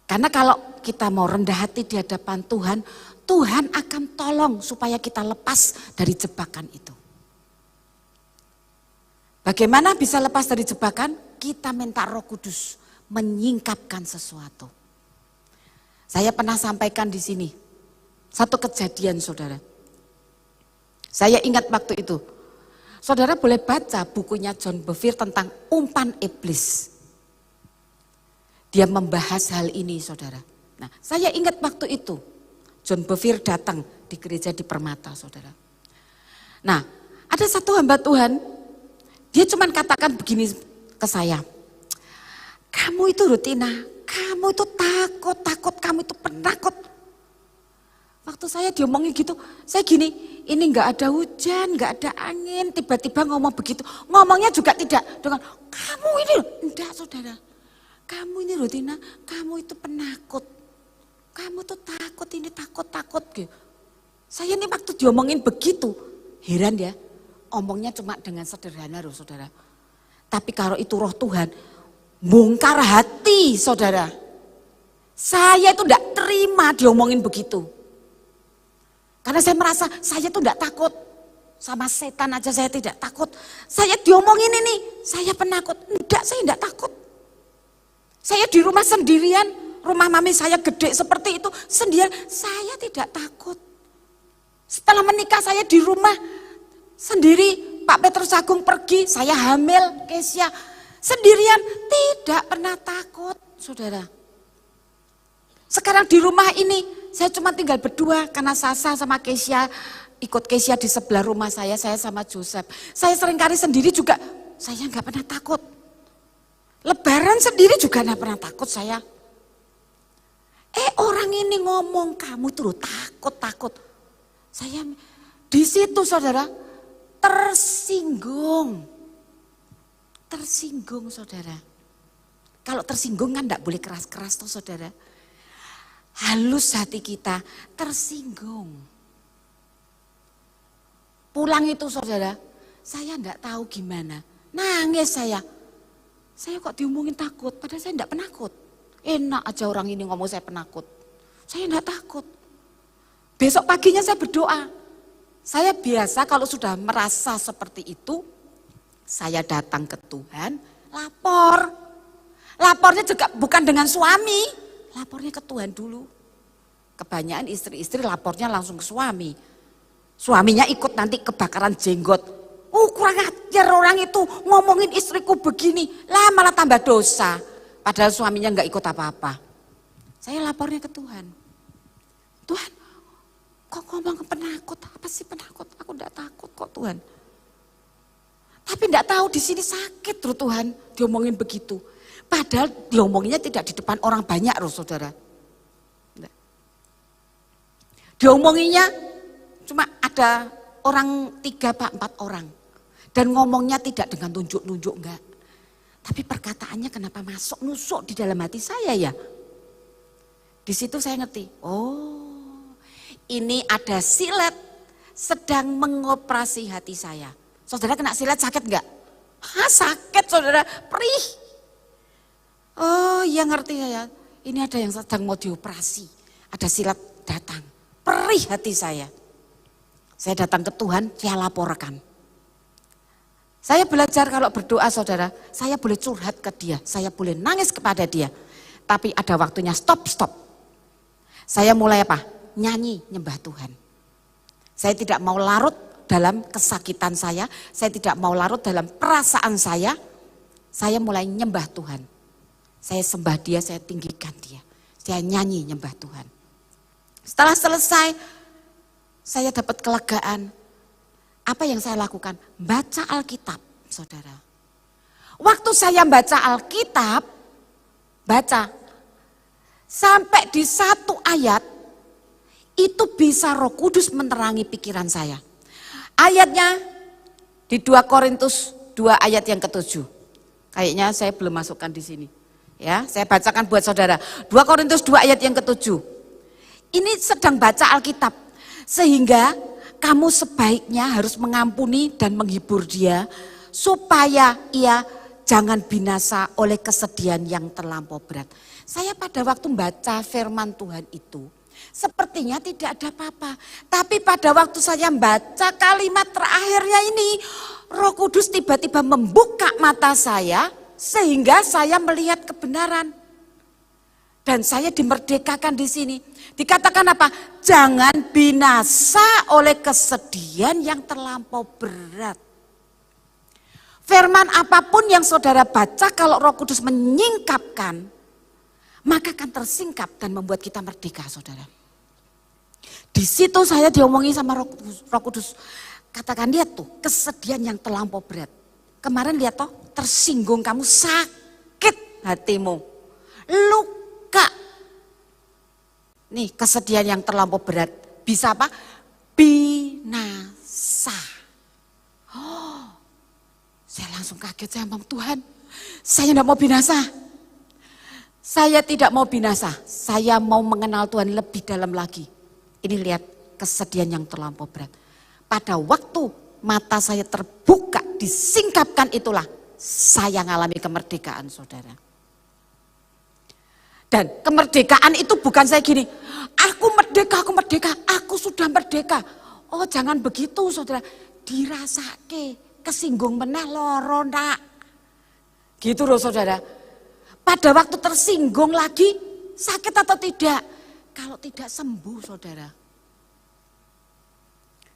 Karena kalau kita mau rendah hati di hadapan Tuhan, Tuhan akan tolong supaya kita lepas dari jebakan itu. Bagaimana bisa lepas dari jebakan? Kita minta Roh Kudus menyingkapkan sesuatu. Saya pernah sampaikan di sini satu kejadian saudara. Saya ingat waktu itu. Saudara boleh baca bukunya John Bevere tentang umpan iblis. Dia membahas hal ini saudara. Nah, saya ingat waktu itu. John Bevere datang di gereja di Permata, saudara. Nah, ada satu hamba Tuhan, dia cuma katakan begini ke saya. Kamu itu Rutina, kamu itu takut, kamu itu penakut. Waktu saya diomongin gitu, saya gini, ini nggak ada hujan, nggak ada angin, tiba-tiba ngomong begitu. Ngomongnya juga tidak dengan, kamu ini, enggak saudara. Kamu ini Rutina, kamu itu penakut. Kamu tuh takut ini takut gitu. Saya ini waktu diomongin begitu, heran ya. Omongnya cuma dengan sederhana loh saudara. Tapi kalau itu roh Tuhan, bongkar hati saudara. Saya itu enggak terima diomongin begitu. Karena saya merasa saya tuh enggak takut. Sama setan aja saya tidak takut. Saya diomongin ini, saya penakut. Enggak, saya enggak takut. Saya di rumah sendirian. Rumah mami saya gede seperti itu, sendirian, saya tidak takut. Setelah menikah saya di rumah sendiri, Pak Petrus Agung pergi, saya hamil, Kesia, sendirian, tidak pernah takut, saudara. Sekarang di rumah ini, saya cuma tinggal berdua, karena Sasa sama Kesia, ikut Kesia di sebelah rumah saya sama Joseph. Saya seringkali sendiri juga, saya nggak pernah takut. Lebaran sendiri juga nggak pernah takut saya. Orang ini ngomong kamu tuh takut. Saya di situ saudara tersinggung saudara. Kalau tersinggung kan enggak boleh keras-keras tuh saudara. Halus hati kita tersinggung. Pulang itu saudara, saya enggak tahu gimana. Nangis saya. Saya kok diomongin takut, padahal saya enggak penakut. Enak aja orang ini ngomong saya penakut. Saya enggak takut. Besok paginya saya berdoa. Saya biasa kalau sudah merasa seperti itu, saya datang ke Tuhan, lapor. Lapornya juga bukan dengan suami, lapornya ke Tuhan dulu. Kebanyakan istri-istri lapornya langsung ke suami. Suaminya ikut nanti kebakaran jenggot. Kurang ajar orang itu ngomongin istriku begini, lah malah tambah dosa. Padahal suaminya enggak ikut apa-apa. Saya lapornya ke Tuhan. Tuhan, kok ngomong penakut? Apa sih penakut? Aku enggak takut kok Tuhan. Tapi enggak tahu di sini sakit loh Tuhan, diomongin begitu. Padahal diomonginnya tidak di depan orang banyak loh saudara. Diomonginnya cuma ada orang 3-4 orang. Dan ngomongnya tidak dengan tunjuk-nunjuk enggak. Tapi perkataannya kenapa masuk nusuk di dalam hati saya ya. Di situ saya ngerti, ini ada silet sedang mengoperasi hati saya. Saudara kena silet sakit enggak? Sakit saudara, perih. Iya ngerti saya, ini ada yang sedang mau dioperasi. Ada silet datang, perih hati saya. Saya datang ke Tuhan, saya laporkan. Saya belajar kalau berdoa saudara, saya boleh curhat ke dia, saya boleh nangis kepada dia. Tapi ada waktunya stop. Saya mulai apa? Nyanyi, nyembah Tuhan. Saya tidak mau larut dalam kesakitan saya tidak mau larut dalam perasaan saya mulai nyembah Tuhan. Saya sembah dia, saya tinggikan dia. Saya nyanyi nyembah Tuhan. Setelah selesai, saya dapat kelegaan. Apa yang saya lakukan? Baca Alkitab, saudara. Waktu saya baca Alkitab, baca sampai di satu ayat, itu bisa Roh Kudus menerangi pikiran saya. Ayatnya di 2 Korintus 2 ayat yang ke-7. Kayaknya saya belum masukkan di sini. Ya, saya bacakan buat saudara. 2 Korintus 2 ayat yang ke-7. Ini sedang baca Alkitab. Sehingga kamu sebaiknya harus mengampuni dan menghibur dia. Supaya ia jangan binasa oleh kesedihan yang terlampau berat. Saya pada waktu membaca firman Tuhan itu, sepertinya tidak ada apa-apa. Tapi pada waktu saya membaca kalimat terakhirnya ini, Roh Kudus tiba-tiba membuka mata saya, sehingga saya melihat kebenaran. Dan saya dimerdekakan di sini. Dikatakan apa? Jangan binasa oleh kesedihan yang terlampau berat. Firman apapun yang saudara baca, kalau Roh Kudus menyingkapkan, maka akan tersingkap dan membuat kita merdeka, saudara. Di situ saya diomongi sama Roh Kudus. Katakan, lihat tuh, kesedihan yang terlampau berat. Kemarin lihat toh, tersinggung kamu, sakit hatimu, luka. Nih kesedihan yang terlampau berat, bisa apa? Binasa. Oh, saya langsung kaget, saya ngomong, Tuhan, saya tidak mau binasa. Saya tidak mau binasa, saya mau mengenal Tuhan lebih dalam lagi. Ini lihat kesedihan yang terlampau berat. Pada waktu mata saya terbuka, disingkapkan itulah saya mengalami kemerdekaan, saudara. Dan kemerdekaan itu bukan saya gini, aku merdeka, aku sudah merdeka. Oh jangan begitu, saudara, dirasake, kesinggung meneh loro nak. Gitu loh, saudara. Pada waktu tersinggung lagi, sakit atau tidak? Kalau tidak sembuh, saudara.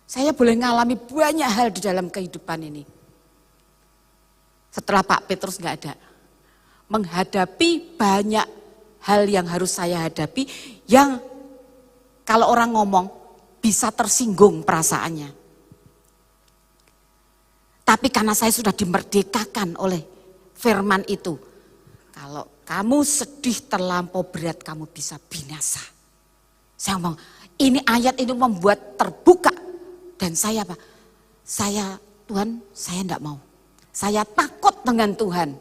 Saya boleh mengalami banyak hal di dalam kehidupan ini. Setelah Pak Petrus nggak ada, menghadapi banyak hal yang harus saya hadapi, yang kalau orang ngomong bisa tersinggung perasaannya. Tapi karena saya sudah dimerdekakan oleh firman itu, kalau kamu sedih terlampau berat, kamu bisa binasa. Saya ngomong, ini ayat ini membuat terbuka. Dan saya apa? Tuhan, saya enggak mau. Saya takut dengan Tuhan.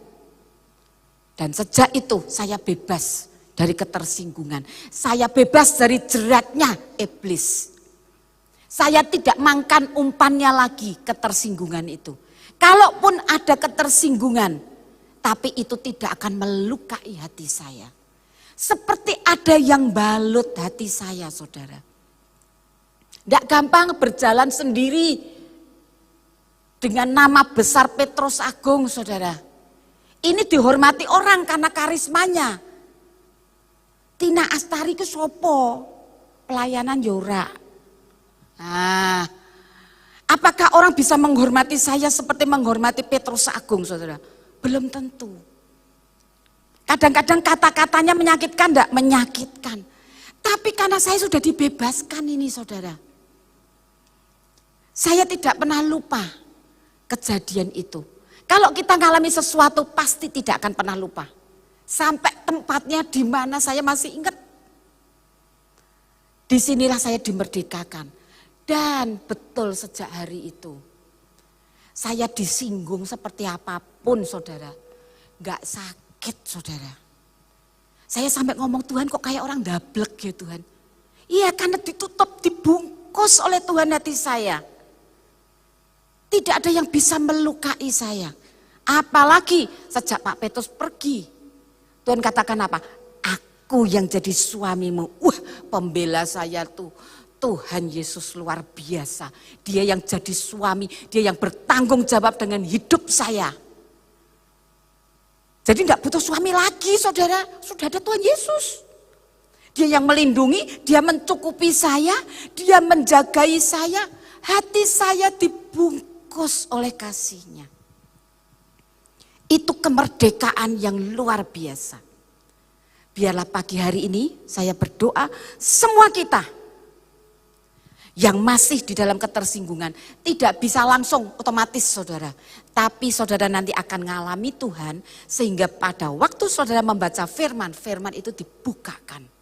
Dan sejak itu saya bebas dari ketersinggungan. Saya bebas dari jeratnya iblis. Saya tidak makan umpannya lagi ketersinggungan itu. Kalaupun ada ketersinggungan, tapi itu tidak akan melukai hati saya. Seperti ada yang balut hati saya, saudara. Tidak gampang berjalan sendiri dengan nama besar Petrus Agung, saudara. Ini dihormati orang karena karismanya. Tina Astari ke sopo, pelayanan Yora. Nah, apakah orang bisa menghormati saya seperti menghormati Petrus Agung, saudara? Belum tentu. Kadang-kadang kata-katanya menyakitkan, enggak? Menyakitkan. Tapi karena saya sudah dibebaskan ini, saudara. Saya tidak pernah lupa kejadian itu. Kalau kita mengalami sesuatu pasti tidak akan pernah lupa. Sampai tempatnya di mana saya masih ingat. Disinilah saya dimerdekakan. Dan betul sejak hari itu, saya disinggung seperti apapun, saudara. Gak sakit, saudara. Saya sampai ngomong, Tuhan kok kayak orang dablek ya Tuhan. Iya, karena ditutup, dibungkus oleh Tuhan hati saya. Tidak ada yang bisa melukai saya. Apalagi sejak Pak Petrus pergi. Tuhan katakan apa? Aku yang jadi suamimu. Wah, pembela saya tuh Tuhan Yesus luar biasa. Dia yang jadi suami, dia yang bertanggung jawab dengan hidup saya. Jadi enggak butuh suami lagi, saudara. Sudah ada Tuhan Yesus. Dia yang melindungi, dia mencukupi saya, dia menjagai saya. Hati saya dibungkus oleh kasih-Nya. Itu kemerdekaan yang luar biasa. biarlah pagi hari ini saya berdoa semua kita yang masih di dalam ketersinggungan tidak bisa langsung otomatis saudara. Tapi saudara nanti akan mengalami Tuhan sehingga pada waktu saudara membaca firman, firman itu dibukakan.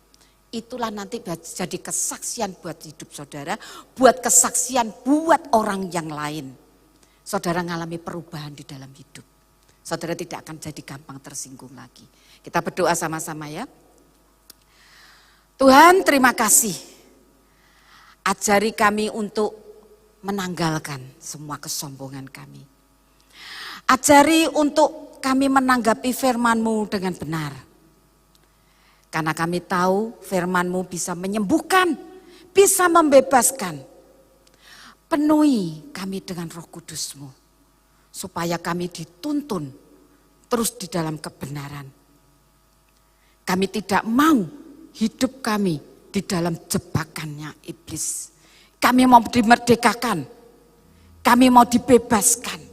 Itulah nanti jadi kesaksian buat hidup saudara, buat kesaksian buat orang yang lain. Saudara mengalami perubahan di dalam hidup. Saudara tidak akan jadi gampang tersinggung lagi. Kita berdoa sama-sama ya. Tuhan terima kasih. Ajari kami untuk menanggalkan semua kesombongan kami. Ajari untuk kami menanggapi firman-Mu dengan benar. Karena kami tahu firman-Mu bisa menyembuhkan, bisa membebaskan. Penuhi kami dengan Roh Kudus-Mu, supaya kami dituntun terus di dalam kebenaran. Kami tidak mau hidup kami di dalam jebakannya iblis. Kami mau dimerdekakan, kami mau dibebaskan.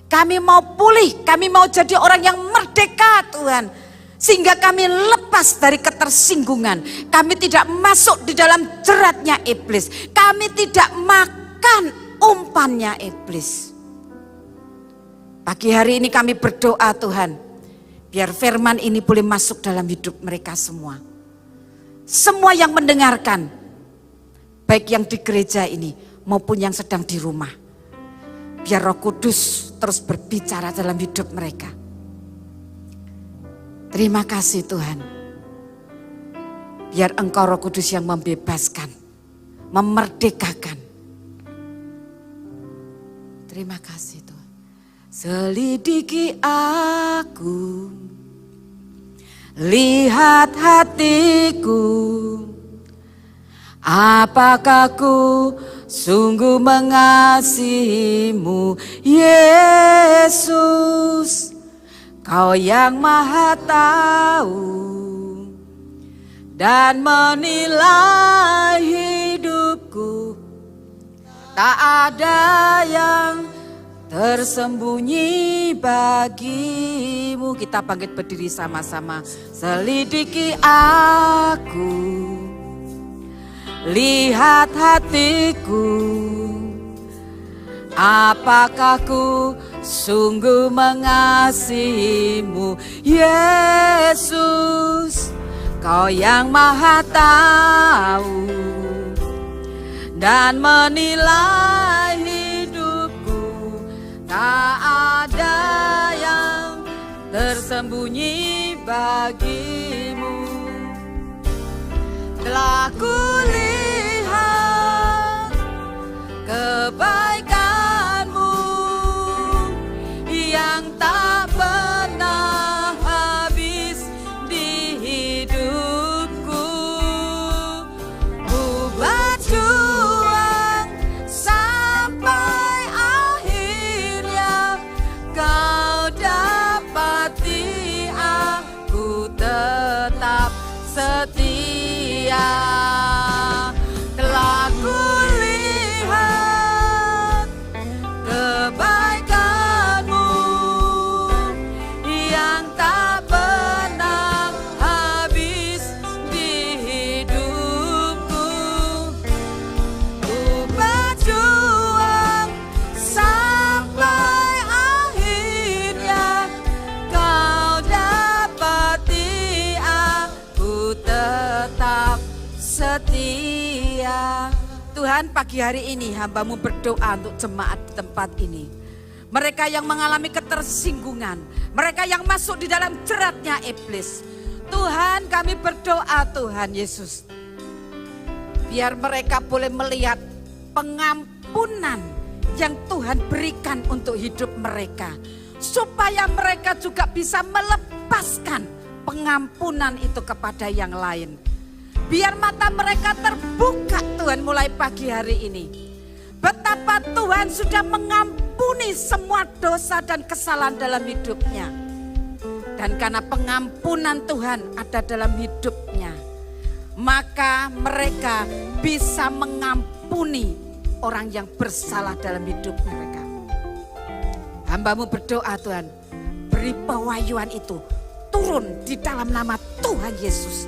Kami mau pulih, kami mau jadi orang yang merdeka Tuhan. Sehingga kami lepas dari ketersinggungan. Kami tidak masuk di dalam jeratnya iblis. Kami tidak makan umpannya iblis. Pagi hari ini kami berdoa Tuhan. Biar firman ini boleh masuk dalam hidup mereka semua. Semua yang mendengarkan. Baik yang di gereja ini maupun yang sedang di rumah. Biar Roh Kudus terus berbicara dalam hidup mereka. Terima kasih Tuhan. Biar Engkau Roh Kudus yang membebaskan, memerdekakan. Terima kasih Tuhan. Selidiki aku, lihat hatiku, apakah ku sungguh mengasihimu Yesus. Kau yang maha tahu dan menilai hidupku. Tak ada yang tersembunyi bagimu. Kita bangkit berdiri sama-sama. Selidiki aku, lihat hatiku, apakah ku sungguh mengasihimu Yesus. Kau yang maha tahu dan menilai hidupku. Tak ada yang tersembunyi bagimu. Telah kulihat kebaikan-Mu yang tak pernah habis di hidupku. Ku berjuang sampai akhirnya Kau dapati aku tetap setia. Telah kulihat kebaikan-Mu yang tak pernah habis di hidupku. Ku berjuang sampai akhirnya Kau dapati aku tetap setia. Tuhan, pagi hari ini hamba-Mu berdoa untuk jemaat di tempat ini. Mereka yang mengalami ketersinggungan, mereka yang masuk di dalam jeratnya iblis. Tuhan, kami berdoa Tuhan Yesus, biar mereka boleh melihat pengampunan yang Tuhan berikan untuk hidup mereka. Supaya mereka juga bisa melepaskan pengampunan itu kepada yang lain. Biar mata mereka terbuka Tuhan mulai pagi hari ini. Betapa Tuhan sudah mengampuni semua dosa dan kesalahan dalam hidupnya. Dan karena pengampunan Tuhan ada dalam hidupnya, maka mereka bisa mengampuni orang yang bersalah dalam hidup mereka. Hamba-Mu berdoa Tuhan, beri pewahyuan itu turun di dalam nama Tuhan Yesus.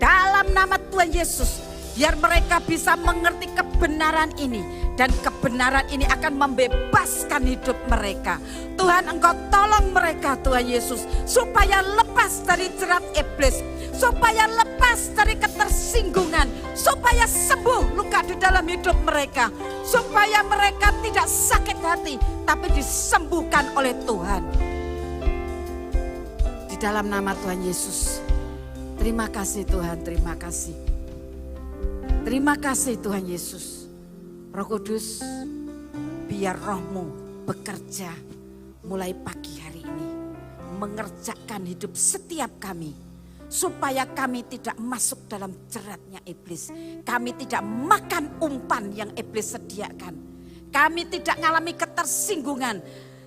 Dalam nama Tuhan Yesus, biar mereka bisa mengerti kebenaran ini. Dan kebenaran ini akan membebaskan hidup mereka. Tuhan, Engkau tolong mereka Tuhan Yesus, supaya lepas dari jerat iblis, supaya lepas dari ketersinggungan, supaya sembuh luka di dalam hidup mereka, supaya mereka tidak sakit hati, tapi disembuhkan oleh Tuhan. Di dalam nama Tuhan Yesus. Terima kasih Tuhan, terima kasih. Terima kasih Tuhan Yesus. Roh Kudus, biar roh-Mu bekerja mulai pagi hari ini. Mengerjakan hidup setiap kami. Supaya kami tidak masuk dalam jeratnya iblis. Kami tidak makan umpan yang iblis sediakan. Kami tidak mengalami ketersinggungan.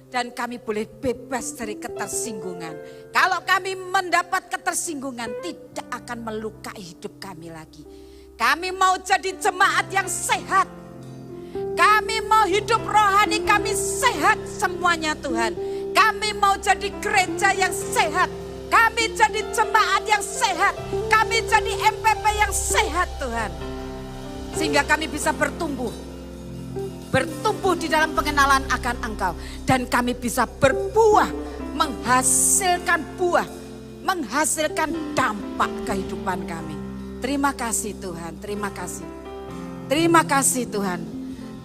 Dan kami boleh bebas dari ketersinggungan. Kalau kami mendapat ketersinggungan, tidak akan melukai hidup kami lagi. Kami mau jadi jemaat yang sehat. Kami mau hidup rohani kami sehat semuanya Tuhan. Kami mau jadi gereja yang sehat. Kami jadi jemaat yang sehat. Kami jadi MPP yang sehat Tuhan. Sehingga kami bisa bertumbuh. Bertumbuh di dalam pengenalan akan Engkau. Dan kami bisa berbuah. Menghasilkan buah. Menghasilkan dampak kehidupan kami. Terima kasih Tuhan. Terima kasih. Terima kasih Tuhan.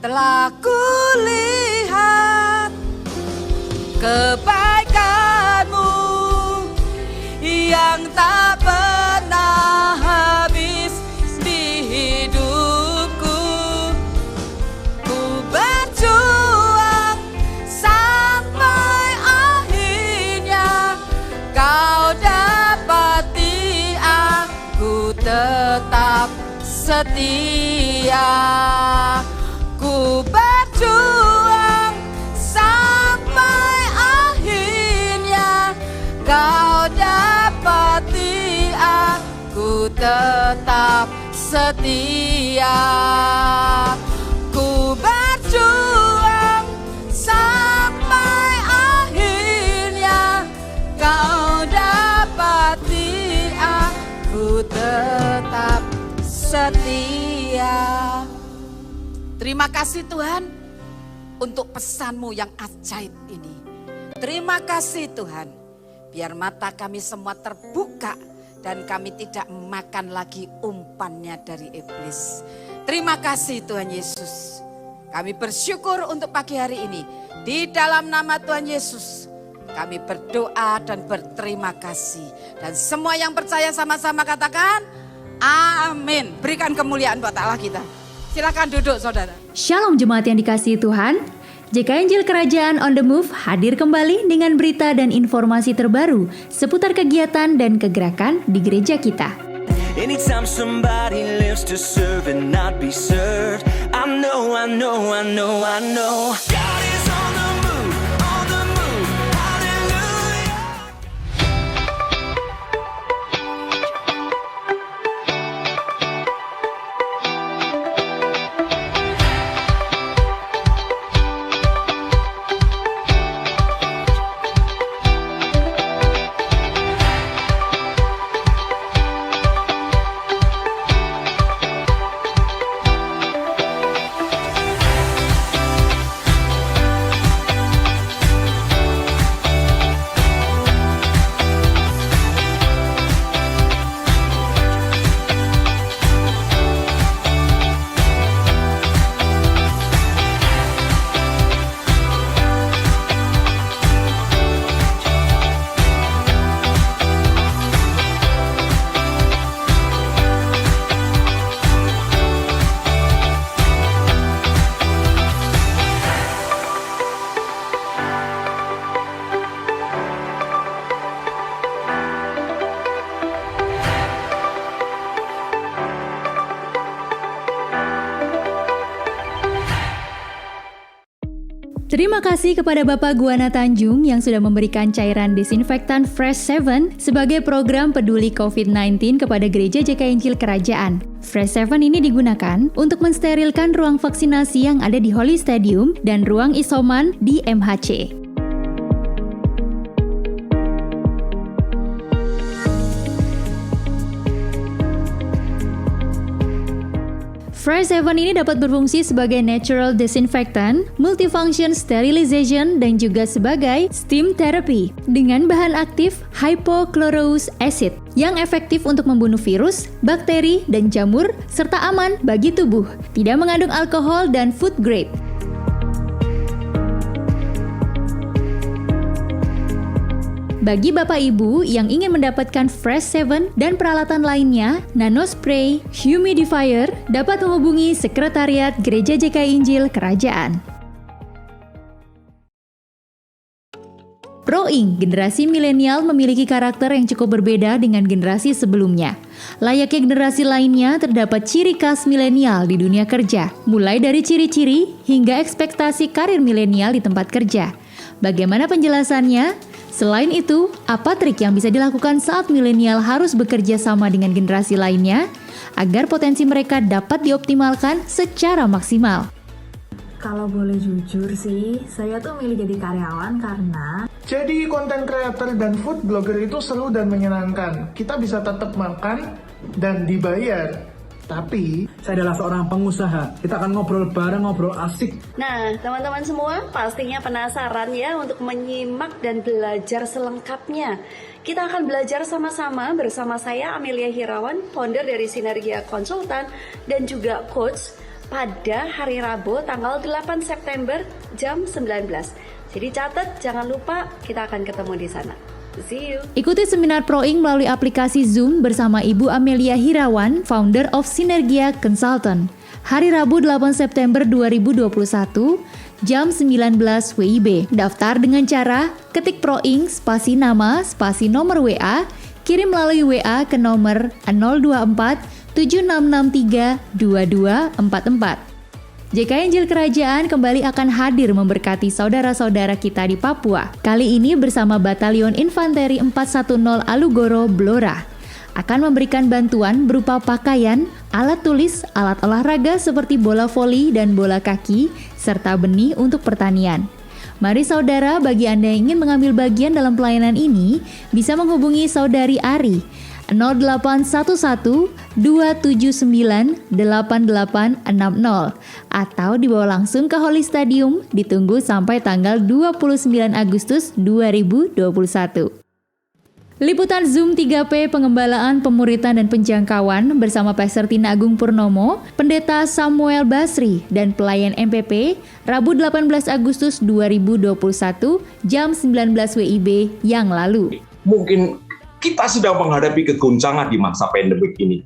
Telah kulihat kebaikan-Mu yang tak pernah habis di hidupku. Ku berjuang sampai akhirnya Kau dapati aku tetap setia. Ku berjuang sampai akhirnya Kau dapati aku tetap setia. Ku berjuang sampai akhirnya Kau dapati aku tetap setia. Terima kasih Tuhan untuk pesan-Mu yang ajaib ini. Terima kasih Tuhan, biar mata kami semua terbuka dan kami tidak makan lagi umpannya dari iblis. Terima kasih Tuhan Yesus. Kami bersyukur untuk pagi hari ini. Di dalam nama Tuhan Yesus, kami berdoa dan berterima kasih. Dan semua yang percaya sama-sama katakan, amin. Berikan kemuliaan buat Allah kita. Silakan duduk saudara. Shalom jemaat yang dikasihi Tuhan. JKI Injil Kerajaan on the Move hadir kembali dengan berita dan informasi terbaru seputar kegiatan dan kegerakan di gereja kita. Anytime somebody lives to serve and not be served, I know God is on the move, hallelujah. Terima kasih kepada Bapak Guana Tanjung yang sudah memberikan cairan disinfektan Fresh 7 sebagai program peduli COVID-19 kepada Gereja JKI Injil Kerajaan. Fresh 7 ini digunakan untuk mensterilkan ruang vaksinasi yang ada di Holy Stadium dan ruang isoman di MHC. Fresh 7 ini dapat berfungsi sebagai natural disinfectant, multifunction sterilization, dan juga sebagai steam therapy dengan bahan aktif hypochlorous acid yang efektif untuk membunuh virus, bakteri, dan jamur, serta aman bagi tubuh. Tidak mengandung alkohol dan food grade. Bagi Bapak Ibu yang ingin mendapatkan Fresh 7 dan peralatan lainnya, nano spray, humidifier, dapat menghubungi Sekretariat Gereja JKI Injil Kerajaan. Pro-Ing, generasi milenial memiliki karakter yang cukup berbeda dengan generasi sebelumnya. Layaknya generasi lainnya, terdapat ciri khas milenial di dunia kerja, mulai dari ciri-ciri hingga ekspektasi karir milenial di tempat kerja. Bagaimana penjelasannya? Selain itu, apa trik yang bisa dilakukan saat milenial harus bekerja sama dengan generasi lainnya agar potensi mereka dapat dioptimalkan secara maksimal? Kalau boleh jujur sih, saya tuh milih jadi karyawan karena jadi content creator dan food blogger itu seru dan menyenangkan. Kita bisa tetap makan dan dibayar. Tapi saya adalah seorang pengusaha. Kita akan ngobrol bareng, ngobrol asik. Nah, teman-teman semua pastinya penasaran ya untuk menyimak dan belajar selengkapnya. Kita akan belajar sama-sama bersama saya Amelia Hirawan, founder dari Sinergia Konsultan dan juga coach pada hari Rabu tanggal 8 September jam 19. Jadi catat, jangan lupa kita akan ketemu di sana. See you. Ikuti seminar Pro-Ing melalui aplikasi Zoom bersama Ibu Amelia Hirawan, founder of Sinergia Consultant. Hari Rabu 8 September 2021, jam 19 WIB. Daftar dengan cara ketik Pro-Ing, spasi nama, spasi nomor WA, kirim melalui WA ke nomor 024 7663 2244. JKI Injil Kerajaan kembali akan hadir memberkati saudara-saudara kita di Papua. Kali ini bersama Batalion Infanteri 410 Alugoro, Blora. Akan memberikan bantuan berupa pakaian, alat tulis, alat olahraga seperti bola voli dan bola kaki, serta benih untuk pertanian. Mari saudara, bagi Anda yang ingin mengambil bagian dalam pelayanan ini, bisa menghubungi Saudari Ari 0811 279 8860 atau dibawa langsung ke Holy Stadium. Ditunggu sampai tanggal 29 Agustus 2021. Liputan Zoom 3P Pengembalaan, Pemuritan dan Penjangkauan bersama Pastor Tina Agung Purnomo, Pendeta Samuel Basri dan pelayan MPP, Rabu 18 Agustus 2021 jam 19 WIB yang lalu. Mungkin kita sedang menghadapi kegoncangan di masa pandemik ini,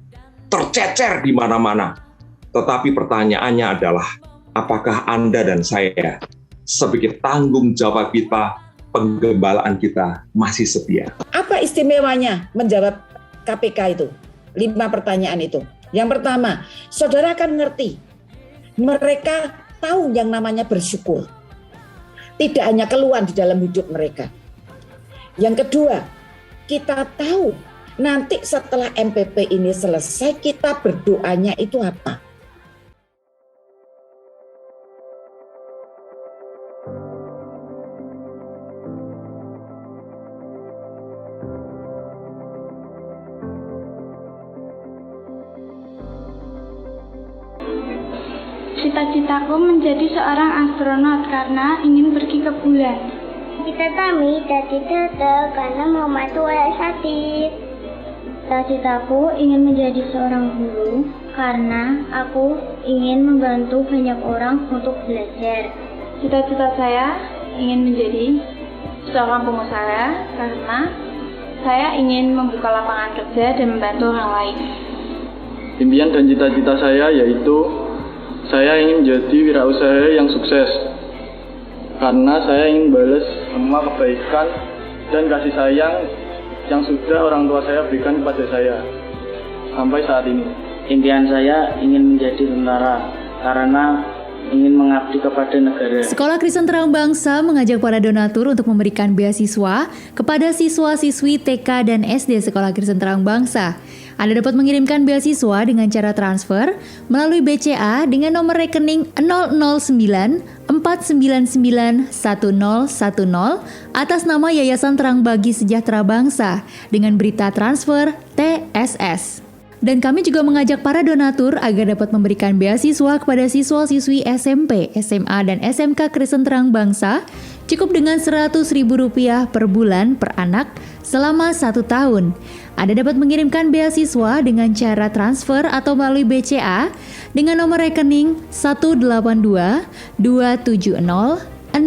tercecer di mana-mana. Tetapi pertanyaannya adalah, apakah Anda dan saya sebagai tanggung jawab kita, penggembalaan kita masih setia? Apa istimewanya menjawab KPK itu? 5 pertanyaan itu. Yang pertama, saudara akan ngerti, mereka tahu yang namanya bersyukur. Tidak hanya keluhan di dalam hidup mereka. Yang kedua, kita tahu nanti setelah MPP ini selesai, kita berdoanya itu apa? Cita-citaku menjadi seorang astronot karena ingin pergi ke bulan. Cita kami jadi dokter karena membantu orang sakit. Cita-citaku ingin menjadi seorang guru karena aku ingin membantu banyak orang untuk belajar. Cita-cita saya ingin menjadi seorang pengusaha karena saya ingin membuka lapangan kerja dan membantu orang lain. Impian dan cita-cita saya yaitu saya ingin menjadi wirausaha yang sukses. Karena saya ingin balas semua kebaikan dan kasih sayang yang sudah orang tua saya berikan kepada saya sampai saat ini. Impian saya ingin menjadi tentara karena ingin mengabdi kepada negara. Sekolah Kristen Terang Bangsa mengajak para donatur untuk memberikan beasiswa kepada siswa-siswi TK dan SD Sekolah Kristen Terang Bangsa. Anda dapat mengirimkan beasiswa dengan cara transfer melalui BCA dengan nomor rekening 009 499 1010 atas nama Yayasan Terang Bagi Sejahtera Bangsa dengan berita transfer TSS. Dan kami juga mengajak para donatur agar dapat memberikan beasiswa kepada siswa-siswi SMP, SMA, dan SMK Kristen Terang Bangsa cukup dengan Rp100.000 per bulan per anak selama 1 tahun. Anda dapat mengirimkan beasiswa dengan cara transfer atau melalui BCA dengan nomor rekening 182-270-0009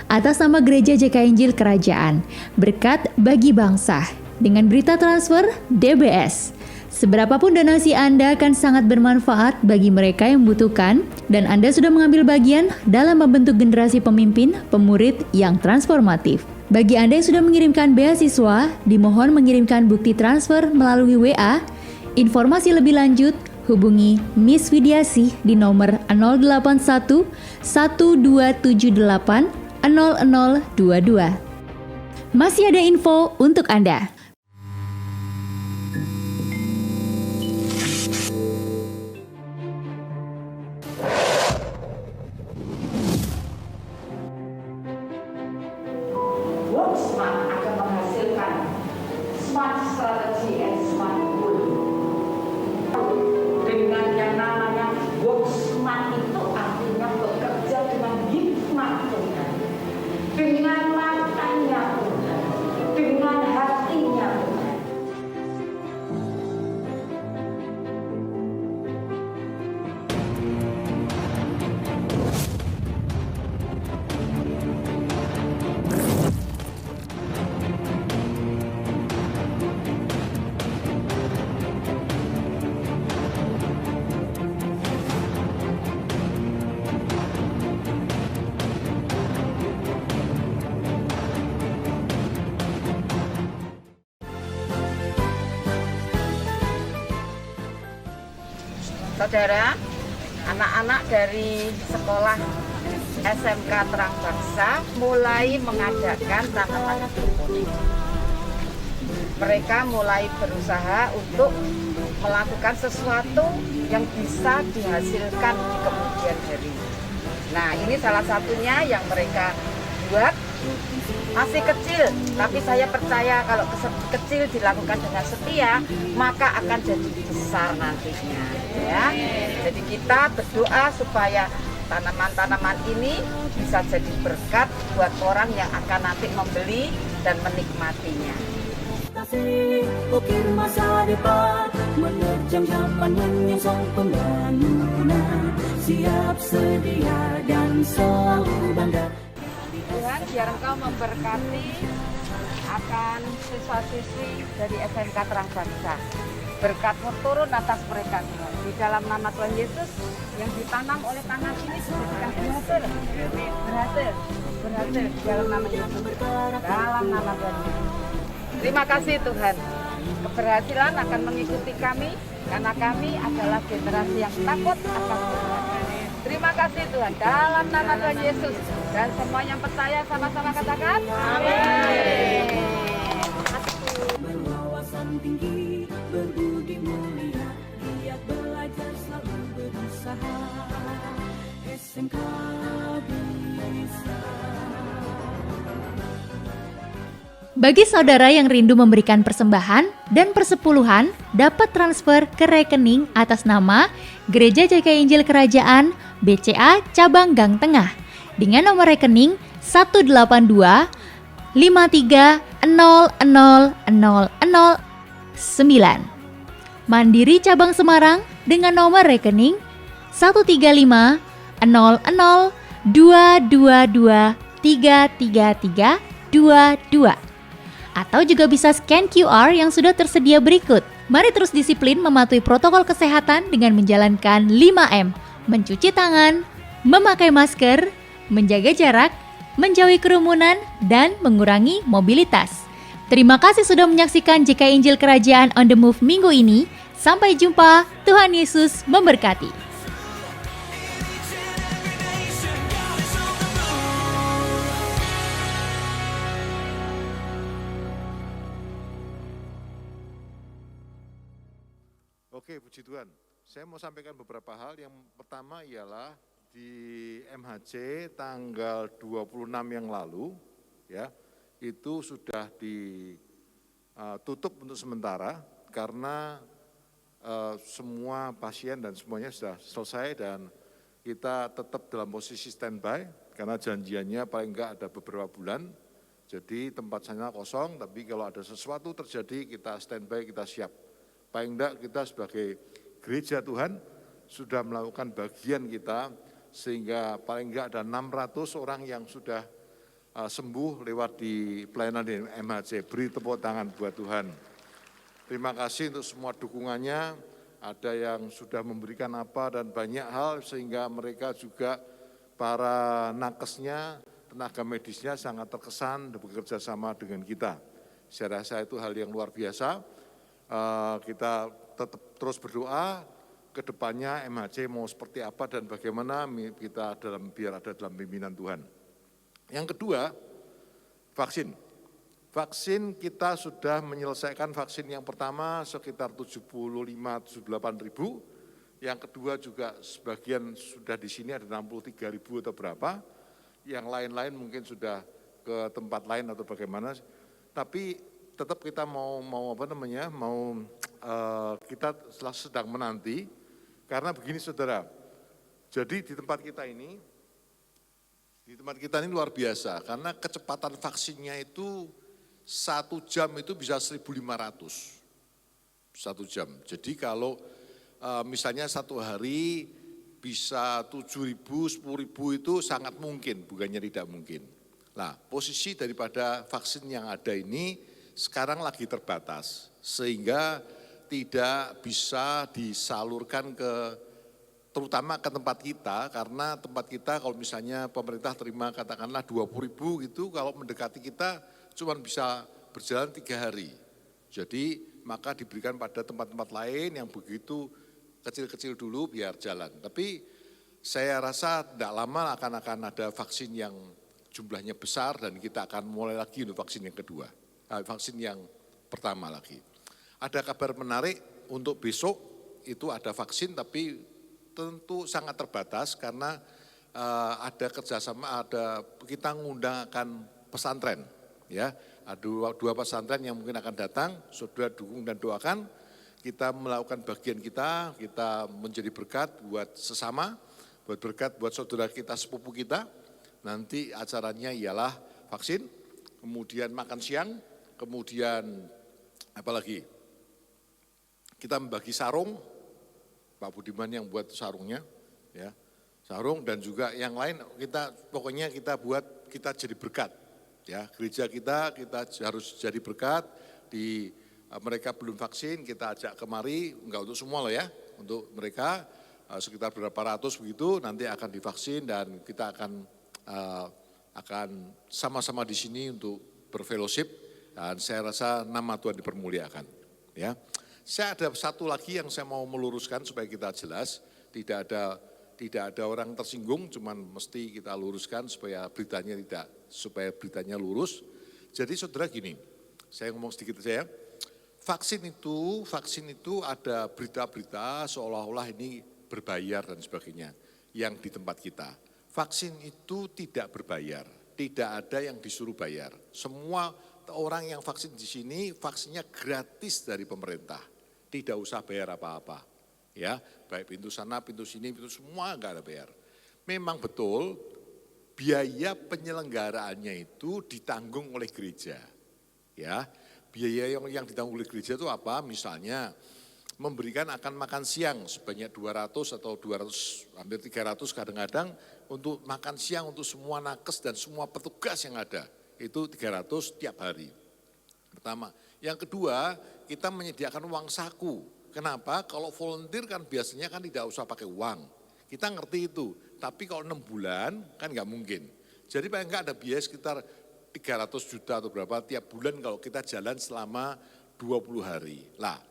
atas nama Gereja JKI Injil Kerajaan, Berkat Bagi Bangsa, dengan berita transfer DBS. Seberapapun donasi Anda akan sangat bermanfaat bagi mereka yang membutuhkan, dan Anda sudah mengambil bagian dalam membentuk generasi pemimpin, pemurid yang transformatif. Bagi Anda yang sudah mengirimkan beasiswa, dimohon mengirimkan bukti transfer melalui WA. Informasi lebih lanjut, hubungi Miss Widiasih di nomor 081 1278 0022. Masih ada info untuk Anda. Work smart akan menghasilkan smart strategy and smart goal. Dengan yang namanya work smart itu artinya bekerja dengan hikmat Tuhan, dengan matanya Tuhan, dengan hatinya Tuhan. Saudara, anak-anak dari sekolah SMK Terang Bangsa mulai mengadakan tanaman hidroponik. Mereka mulai berusaha untuk melakukan sesuatu yang bisa dihasilkan di kemudian hari. Nah, ini salah satunya yang mereka buat. Masih kecil, tapi saya percaya kalau kecil dilakukan dengan setia, maka akan jadi besar nantinya. Ya, jadi kita berdoa supaya tanaman-tanaman ini bisa jadi berkat buat orang yang akan nanti membeli dan menikmatinya. Ukir masa depan, menerjang zaman menyongsong pembangunan, siap sedia dan selalu bangga. Tuhan, biar Engkau memberkati akan siswa-siswi dari SMK Terang Bangsa. Berkat-Mu turun atas mereka Tuhan. Di dalam nama Tuhan Yesus yang ditanam oleh tangan ini dijadikan berhasil. Berhasil di dalam nama Yesus. Dalam nama Tuhan Yesus. Terima kasih Tuhan. Keberhasilan akan mengikuti kami karena kami adalah generasi yang takut akan Tuhan. Terima kasih Tuhan, dalam nama Tuhan Yesus. Dan semua yang percaya sama-sama katakan amin. Berwawasan tinggi, berbudi mulia, giat belajar selalu berusaha. SMK bisa. Bagi saudara yang rindu memberikan persembahan dan persepuluhan, dapat transfer ke rekening atas nama Gereja JKI Injil Kerajaan BCA Cabang Gang Tengah dengan nomor rekening 182-53000009. Mandiri Cabang Semarang dengan nomor rekening 135-000-222-33322. Atau juga bisa scan QR yang sudah tersedia berikut. Mari terus disiplin mematuhi protokol kesehatan dengan menjalankan 5M. Mencuci tangan, memakai masker, menjaga jarak, menjauhi kerumunan, dan mengurangi mobilitas. Terima kasih sudah menyaksikan JKI Injil Kerajaan on the Move minggu ini. Sampai jumpa, Tuhan Yesus memberkati. Oke, puji Tuhan. Saya mau sampaikan beberapa hal. Yang pertama ialah di MHC tanggal 26 yang lalu, ya, itu sudah tutup untuk sementara karena semua pasien dan semuanya sudah selesai dan kita tetap dalam posisi standby karena janjiannya paling enggak ada beberapa bulan. Jadi tempat sana kosong, tapi kalau ada sesuatu terjadi kita standby, kita siap. Paling enggak kita sebagai gereja Tuhan sudah melakukan bagian kita sehingga paling enggak ada 600 orang yang sudah sembuh lewat di pelayanan di MHC. Beri tepuk tangan buat Tuhan. Terima kasih untuk semua dukungannya, ada yang sudah memberikan apa dan banyak hal sehingga mereka juga para nakesnya, tenaga medisnya sangat terkesan bekerja sama dengan kita. Saya rasa itu hal yang luar biasa. Kita tetap terus berdoa ke depannya MHC mau seperti apa dan bagaimana kita biar ada dalam pimpinan Tuhan. Yang kedua, vaksin. Vaksin kita sudah menyelesaikan vaksin yang pertama sekitar 75-78 ribu, yang kedua juga sebagian sudah di sini ada 63 ribu atau berapa, yang lain-lain mungkin sudah ke tempat lain atau bagaimana, tapi tetap kita kita sedang menanti, karena begini saudara, jadi di tempat kita ini luar biasa, karena kecepatan vaksinnya itu 1 jam itu bisa 1.500, 1 jam. Jadi kalau misalnya 1 hari bisa 7.000, 10.000 itu sangat mungkin, bukannya tidak mungkin. Nah, posisi daripada vaksin yang ada ini sekarang lagi terbatas, sehingga tidak bisa disalurkan terutama ke tempat kita, karena tempat kita kalau misalnya pemerintah terima katakanlah 20.000 gitu, kalau mendekati kita cuma bisa berjalan 3 hari. Jadi maka diberikan pada tempat-tempat lain yang begitu kecil-kecil dulu biar jalan. Tapi saya rasa tidak lama akan ada vaksin yang jumlahnya besar dan kita akan mulai lagi untuk vaksin yang kedua, vaksin yang pertama lagi. Ada kabar menarik untuk besok itu ada vaksin tapi tentu sangat terbatas karena ada kerjasama, kita mengundangkan pesantren. Ya, ada 2 pesantren yang mungkin akan datang, saudara dukung dan doakan, kita melakukan bagian kita menjadi berkat buat sesama, buat berkat buat saudara kita, sepupu kita. Nanti acaranya ialah vaksin, kemudian makan siang, kemudian apa lagi? Kita membagi sarung, Pak Budiman yang buat sarungnya, ya, sarung dan juga yang lain pokoknya kita buat kita jadi berkat. Ya, gereja kita harus jadi berkat di mereka belum vaksin, kita ajak kemari, enggak untuk semua loh ya, untuk mereka sekitar berapa ratus begitu nanti akan divaksin dan kita akan sama-sama di sini untuk berfellowship dan saya rasa nama Tuhan dipermuliakan. Ya, saya ada satu lagi yang saya mau meluruskan supaya kita jelas, tidak ada orang tersinggung, cuman mesti kita luruskan supaya beritanya lurus. Jadi saudara gini, saya ngomong sedikit saja. Vaksin itu ada berita-berita seolah-olah ini berbayar dan sebagainya yang di tempat kita. Vaksin itu tidak berbayar, tidak ada yang disuruh bayar. Semua orang yang vaksin di sini vaksinnya gratis dari pemerintah, tidak usah bayar apa-apa. Ya, baik pintu sana, pintu sini, pintu semua enggak ada bayar. Memang betul biaya penyelenggaraannya itu ditanggung oleh gereja. Ya, biaya yang ditanggung oleh gereja itu apa? Misalnya memberikan akan makan siang sebanyak 200 atau 200 hampir 300 kadang-kadang untuk makan siang untuk semua nakes dan semua petugas yang ada. Itu 300 tiap hari. Pertama, yang kedua, kita menyediakan uang saku. Kenapa? Kalau volunteer kan biasanya kan tidak usah pakai uang. Kita ngerti itu, tapi kalau 6 bulan kan nggak mungkin. Jadi paling nggak ada biaya sekitar 300 juta atau berapa tiap bulan kalau kita jalan selama 20 hari. Lah,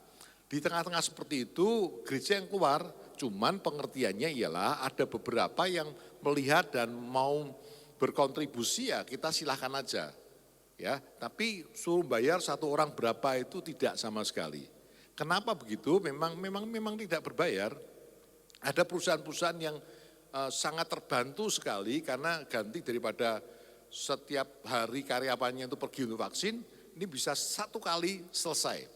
di tengah-tengah seperti itu gereja yang keluar, cuman pengertiannya ialah ada beberapa yang melihat dan mau berkontribusi ya kita silahkan aja. Ya, tapi suruh bayar satu orang berapa itu tidak sama sekali. Kenapa begitu? Memang tidak berbayar. Ada perusahaan-perusahaan yang sangat terbantu sekali karena ganti daripada setiap hari karyawannya itu pergi untuk vaksin, ini bisa satu kali selesai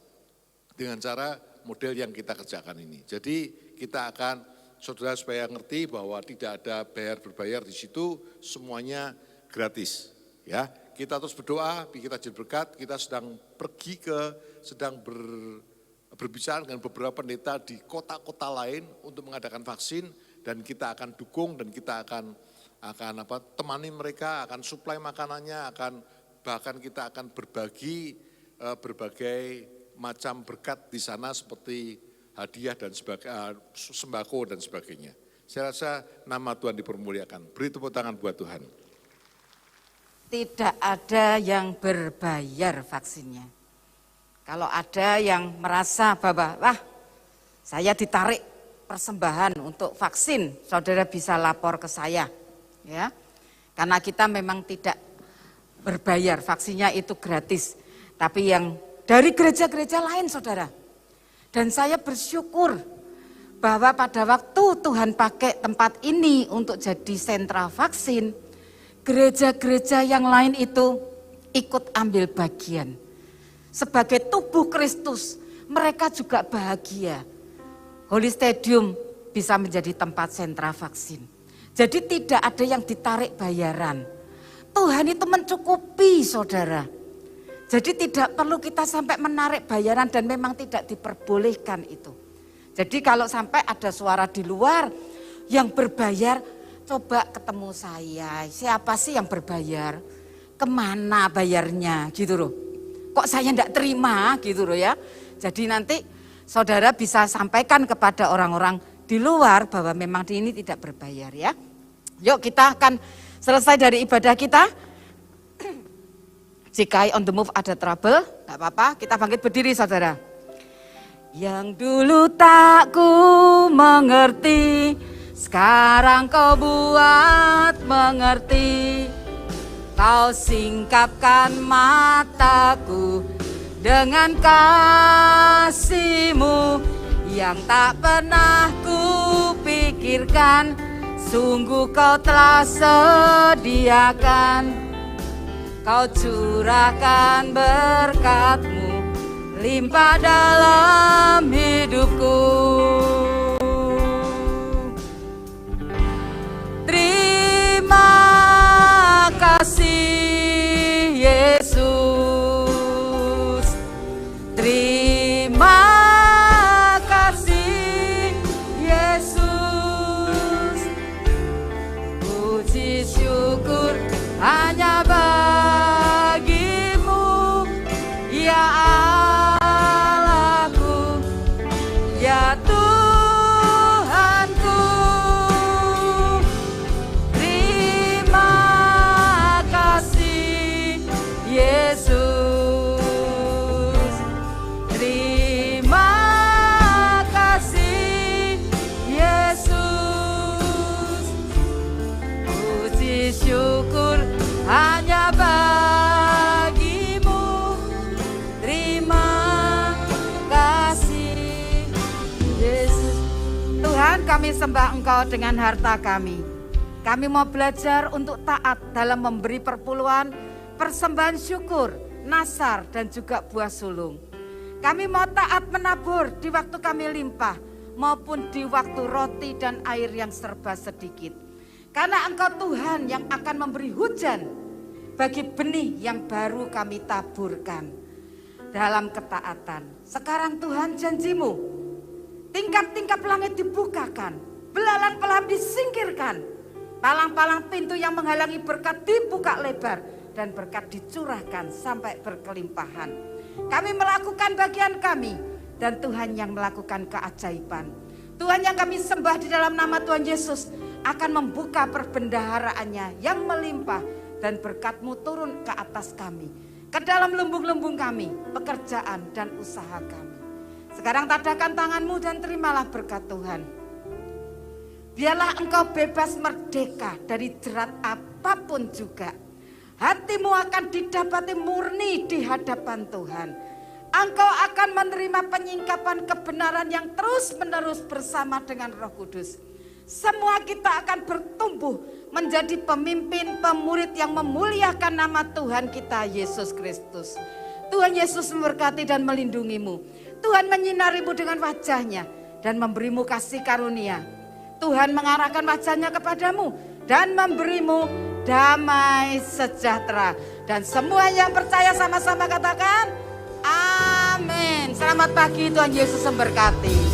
dengan cara model yang kita kerjakan ini. Jadi kita akan, saudara supaya ngerti bahwa tidak ada berbayar di situ, semuanya gratis. Ya, kita terus berdoa, kita jadi berkat, kita sedang berbicara dengan beberapa pendeta di kota-kota lain untuk mengadakan vaksin, dan kita akan dukung dan kita akan temani mereka, akan suplai makanannya, bahkan kita akan berbagi berbagai macam berkat di sana seperti hadiah dan sembako dan sebagainya. Saya rasa nama Tuhan dipermuliakan. Beri tepuk tangan buat Tuhan. Tidak ada yang berbayar vaksinnya. Kalau ada yang merasa bahwa, wah saya ditarik persembahan untuk vaksin, saudara bisa lapor ke saya. Ya, karena kita memang tidak berbayar, vaksinnya itu gratis. Tapi yang dari gereja-gereja lain, saudara. Dan saya bersyukur bahwa pada waktu Tuhan pakai tempat ini untuk jadi sentra vaksin, gereja-gereja yang lain itu ikut ambil bagian. Sebagai tubuh Kristus, mereka juga bahagia. Holy Stadium bisa menjadi tempat sentra vaksin. Jadi tidak ada yang ditarik bayaran. Tuhan itu mencukupi, saudara. Jadi tidak perlu kita sampai menarik bayaran dan memang tidak diperbolehkan itu. Jadi kalau sampai ada suara di luar yang berbayar, coba ketemu saya. Siapa sih yang berbayar? Kemana bayarnya gitu loh. Kok saya enggak terima gitu loh ya. Jadi nanti saudara bisa sampaikan kepada orang-orang di luar bahwa memang ini tidak berbayar ya. Yuk kita akan selesai dari ibadah kita. Jika on the move ada trouble, gak apa-apa, kita bangkit berdiri saudara. Yang dulu tak ku mengerti, sekarang kau buat mengerti. Kau singkapkan mataku dengan kasih-Mu yang tak pernah ku pikirkan. Sungguh kau telah sediakan. Kau curahkan berkat-Mu limpah dalam hidupku. Terima kasih Yesus. Terima kasih Yesus. Puji syukur hanya bagimu, ya Allahku, ya Tuhanku. Terima kasih Yesus. Terima kasih Yesus. Puji syukur hanya bagimu. Terima kasih Yesus. Tuhan, kami sembah Engkau dengan harta kami. Kami mau belajar untuk taat dalam memberi perpuluhan, persembahan syukur, nasar dan juga buah sulung. Kami mau taat menabur di waktu kami limpah maupun di waktu roti dan air yang serba sedikit. Karena Engkau Tuhan yang akan memberi hujan bagi benih yang baru kami taburkan dalam ketaatan. Sekarang Tuhan janji-Mu, tingkap-tingkap langit dibukakan, belalang-belalang disingkirkan, palang-palang pintu yang menghalangi berkat dibuka lebar, dan berkat dicurahkan sampai berkelimpahan. Kami melakukan bagian kami, dan Tuhan yang melakukan keajaiban. Tuhan yang kami sembah di dalam nama Tuhan Yesus akan membuka perbendaharaannya yang melimpah, dan berkat-Mu turun ke atas kami, ke dalam lumbung-lumbung kami, pekerjaan dan usaha kami. Sekarang tadahkan tangan-Mu dan terimalah berkat Tuhan. Biarlah Engkau bebas merdeka dari jerat apapun juga. Hati-Mu akan didapati murni di hadapan Tuhan. Engkau akan menerima penyingkapan kebenaran yang terus-menerus bersama dengan Roh Kudus. Semua kita akan bertumbuh menjadi pemimpin, pemurid yang memuliakan nama Tuhan kita Yesus Kristus. Tuhan Yesus memberkati dan melindungimu. Tuhan menyinarimu dengan wajah-Nya dan memberimu kasih karunia. Tuhan mengarahkan wajah-Nya kepadamu dan memberimu damai sejahtera. Dan semua yang percaya sama-sama katakan, amin. Selamat pagi, Tuhan Yesus memberkati.